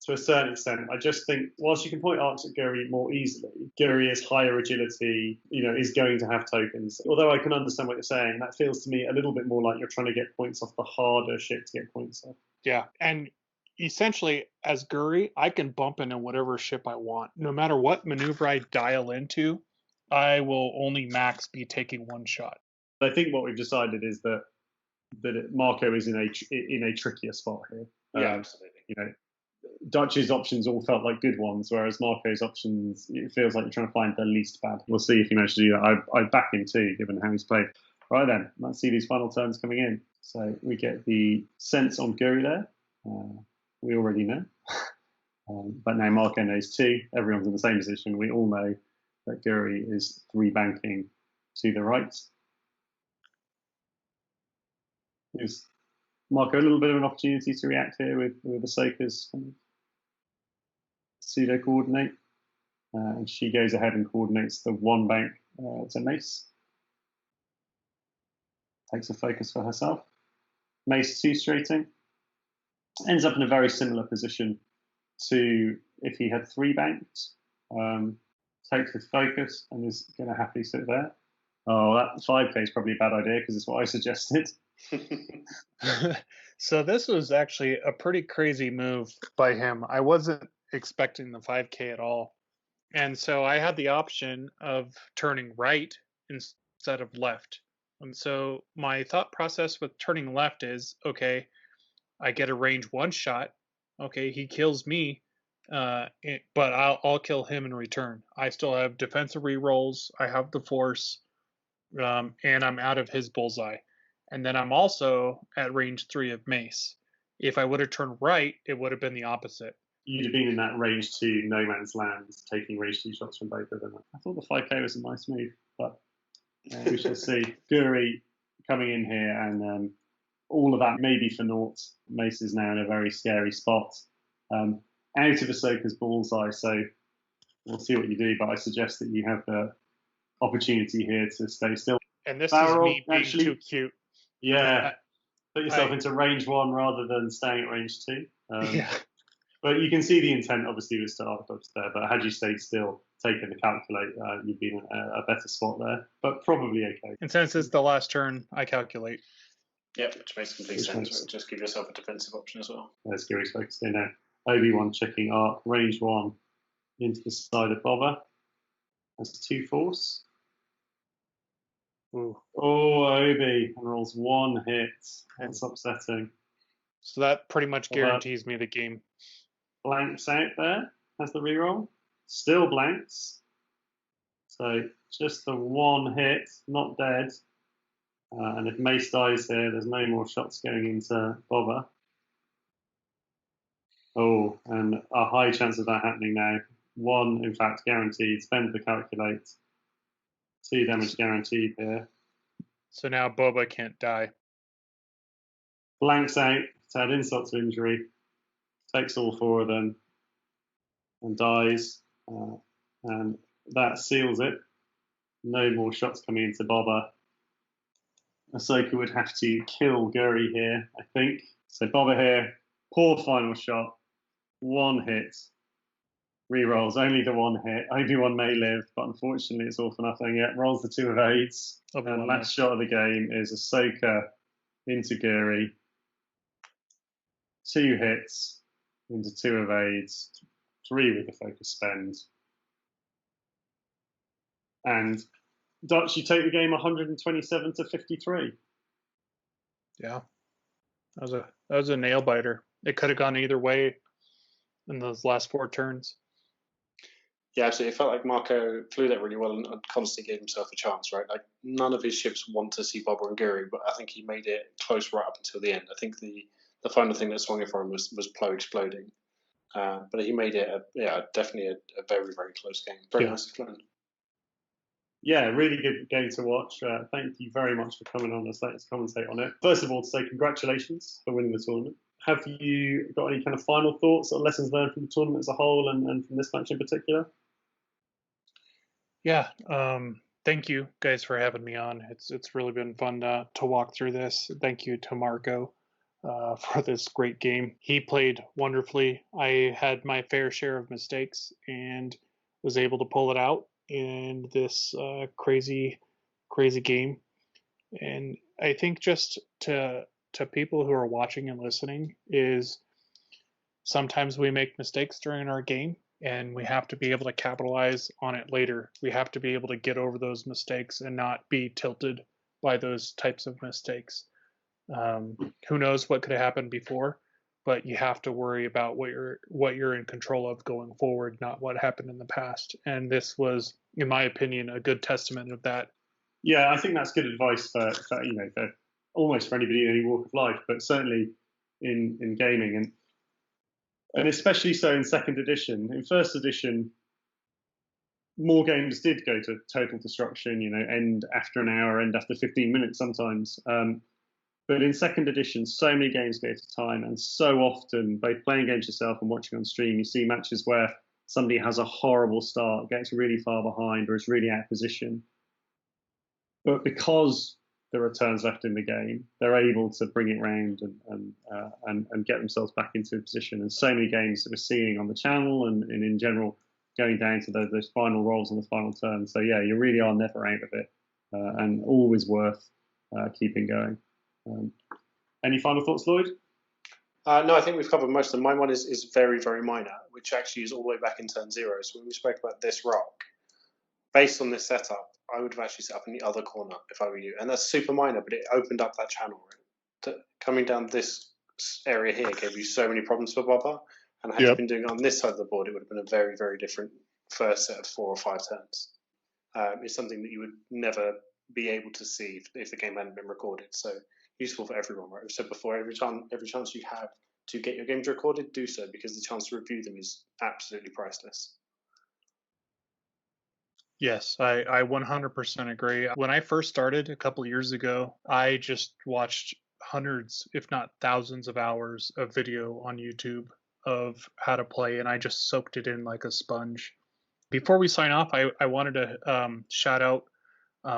to a certain extent. I just think whilst you can point arcs at Guri more easily, Guri is higher agility, is going to have tokens. Although I can understand what you're saying, that feels to me a little bit more like you're trying to get points off the harder ship to get points off. Yeah, and essentially as Guri, I can bump into whatever ship I want. No matter what maneuver I dial into, I will only max be taking 1 shot. I think what we've decided is that Marco is in a trickier spot here. Yeah, absolutely. Duhtch's options all felt like good ones, whereas Marco's options, it feels like you're trying to find the least bad. We'll see if he manages to do that. I back him too, given how he's played. Right then, let's see these final turns coming in. So we get the sense on Guri there. We already know. But now Marco knows too. Everyone's in the same position. We all know that Guri is 3 banking to the right. Gives Marco a little bit of an opportunity to react here with Ahsoka's kind of pseudo coordinate, and she goes ahead and coordinates the 1 bank to Mace. Takes a focus for herself. Mace 2 straighting. Ends up in a very similar position to if he had 3 banks. Takes his focus and is going to happily sit there. Oh, that 5k is probably a bad idea because it's what I suggested. So this was actually a pretty crazy move by him. I wasn't expecting the 5k at all. And so I had the option of turning right instead of left. And so my thought process with turning left is, okay, I get a range 1 shot. Okay, he kills me, but I'll kill him in return. I still have defensive rerolls. I have the force, and I'm out of his bullseye. And then I'm also at range 3 of Mace. If I would have turned right, it would have been the opposite. You'd have been in that range 2 no man's land, taking range 2 shots from both of them. I thought the 5k was a nice move, but we shall see. Guri coming in here, and all of that maybe for naught. Mace is now in a very scary spot. Out of Ahsoka's bullseye, so we'll see what you do, but I suggest that you have the opportunity here to stay still. And this is me being too cute. Yeah, put yourself into range 1 rather than staying at range 2. Yeah. But you can see the intent obviously was to arc dodge there, but had you stayed still, taken the calculate, you'd be in a better spot there, but probably okay. And since it's the last turn, I calculate. Yep, which makes complete sense. Just give yourself a defensive option as well. There's Guri's focus here now. Obi-Wan checking arc, range 1 into the side of Boba. That's 2 force. Ooh. Oh, Obi rolls 1 hit. That's upsetting. So that pretty much guarantees me the game. Blanks out there. Has the reroll. Still blanks. So just the 1 hit, not dead. And if Mace dies here, there's no more shots going into Boba. Oh, and a high chance of that happening now. 1, in fact, guaranteed. Spend the calculate. 2 damage guaranteed here. So now Boba can't die. Blanks out to add insult to injury. Takes all 4 of them and dies. And that seals it. No more shots coming into Boba. Ahsoka would have to kill Guri here, I think. So Boba here, poor final shot. 1 hit. Rerolls only the 1 hit. Obi-Wan may live, but unfortunately it's all for nothing. Yeah, rolls the 2 of aids. And last shot of the game is Ahsoka into Guri. 2 hits into 2 of aids. 3 with the focus spend. And Duhtch, you take the game 127 to 53. Yeah, that was a nail biter. It could have gone either way in those last 4 turns. Yeah, absolutely. It felt like Marco flew that really well and constantly gave himself a chance, right? Like, none of his ships want to see Boba and Guri, but I think he made it close right up until the end. I think the final thing that swung it for him was Plo exploding. But he made it, definitely a very, very close game. Very nicely planned. Yeah, really good game to watch. Thank you very much for coming on as let's commentate on it. First of all, to say congratulations for winning the tournament. Have you got any kind of final thoughts or lessons learned from the tournament as a whole and from this match in particular? Yeah, thank you guys for having me on. It's really been fun to walk through this. Thank you to Marco for this great game. He played wonderfully. I had my fair share of mistakes and was able to pull it out in this crazy game. And I think just to people who are watching and listening is sometimes we make mistakes during our game and we have to be able to capitalize on it later. We have to be able to get over those mistakes and not be tilted by those types of mistakes. Who knows what could have happened before, but you have to worry about what you're in control of going forward, not what happened in the past. And this was, in my opinion, a good testament of that. Yeah, I think that's good advice for almost for anybody in any walk of life, but certainly in gaming and especially so in second edition. In first edition, more games did go to total destruction, end after an hour, end after 15 minutes sometimes. But in second edition, so many games go to time, and so often, both playing games yourself and watching on stream, you see matches where somebody has a horrible start, gets really far behind, or is really out of position. But because there are turns left in the game, they're able to bring it round and get themselves back into a position. And so many games that we're seeing on the channel and in general going down to those final rolls on the final turn. So yeah, you really are never out of it, and always worth keeping going. Any final thoughts, Lloyd? No, I think we've covered most of them. My one is very, very minor, which actually is all the way back in turn 0. So when we spoke about this rock, based on this setup, I would have actually set up in the other corner if I were you. And that's super minor, but it opened up that channel. Right? Coming down this area here gave you so many problems for Boba. And had you been doing it on this side of the board, it would have been a very, very different first set of 4 or 5 turns. It's something that you would never be able to see if the game hadn't been recorded. So useful for everyone, right? We've said before, every chance you have to get your games recorded, do so, because the chance to review them is absolutely priceless. Yes, I 100% agree. When I first started a couple of years ago, I just watched hundreds, if not thousands of hours of video on YouTube of how to play, and I just soaked it in like a sponge. Before we sign off, I wanted to shout out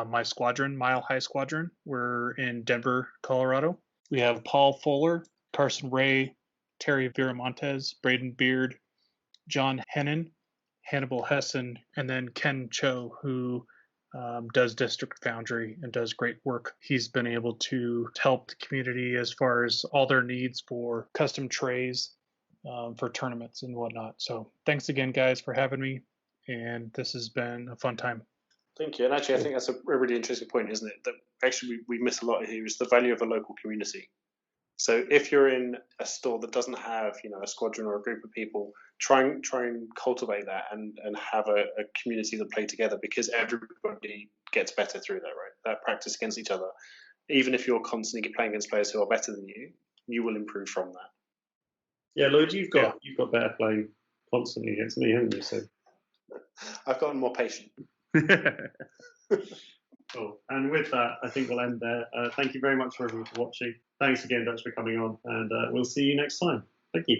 my squadron, Mile High Squadron. We're in Denver, Colorado. We have Paul Fuller, Carson Ray, Terry Viramontes, Braden Beard, John Hennon, Hannibal Hessen, and then Ken Cho, who does District Foundry and does great work. He's been able to help the community as far as all their needs for custom trays for tournaments and whatnot. So thanks again, guys, for having me. And this has been a fun time. Thank you. And actually, I think that's a really interesting point, isn't it? That actually we miss a lot here is the value of a local community. So if you're in a store that doesn't have, a squadron or a group of people, try and cultivate that and have a community that play together, because everybody gets better through that, right? That practice against each other. Even if you're constantly playing against players who are better than you, you will improve from that. Yeah, Lloyd, you've got better playing constantly against me, haven't you? So I've gotten more patient. Cool. And with that, I think we'll end there. Thank you very much for everyone for watching. Thanks again, Duhtch, for coming on, and we'll see you next time. Thank you.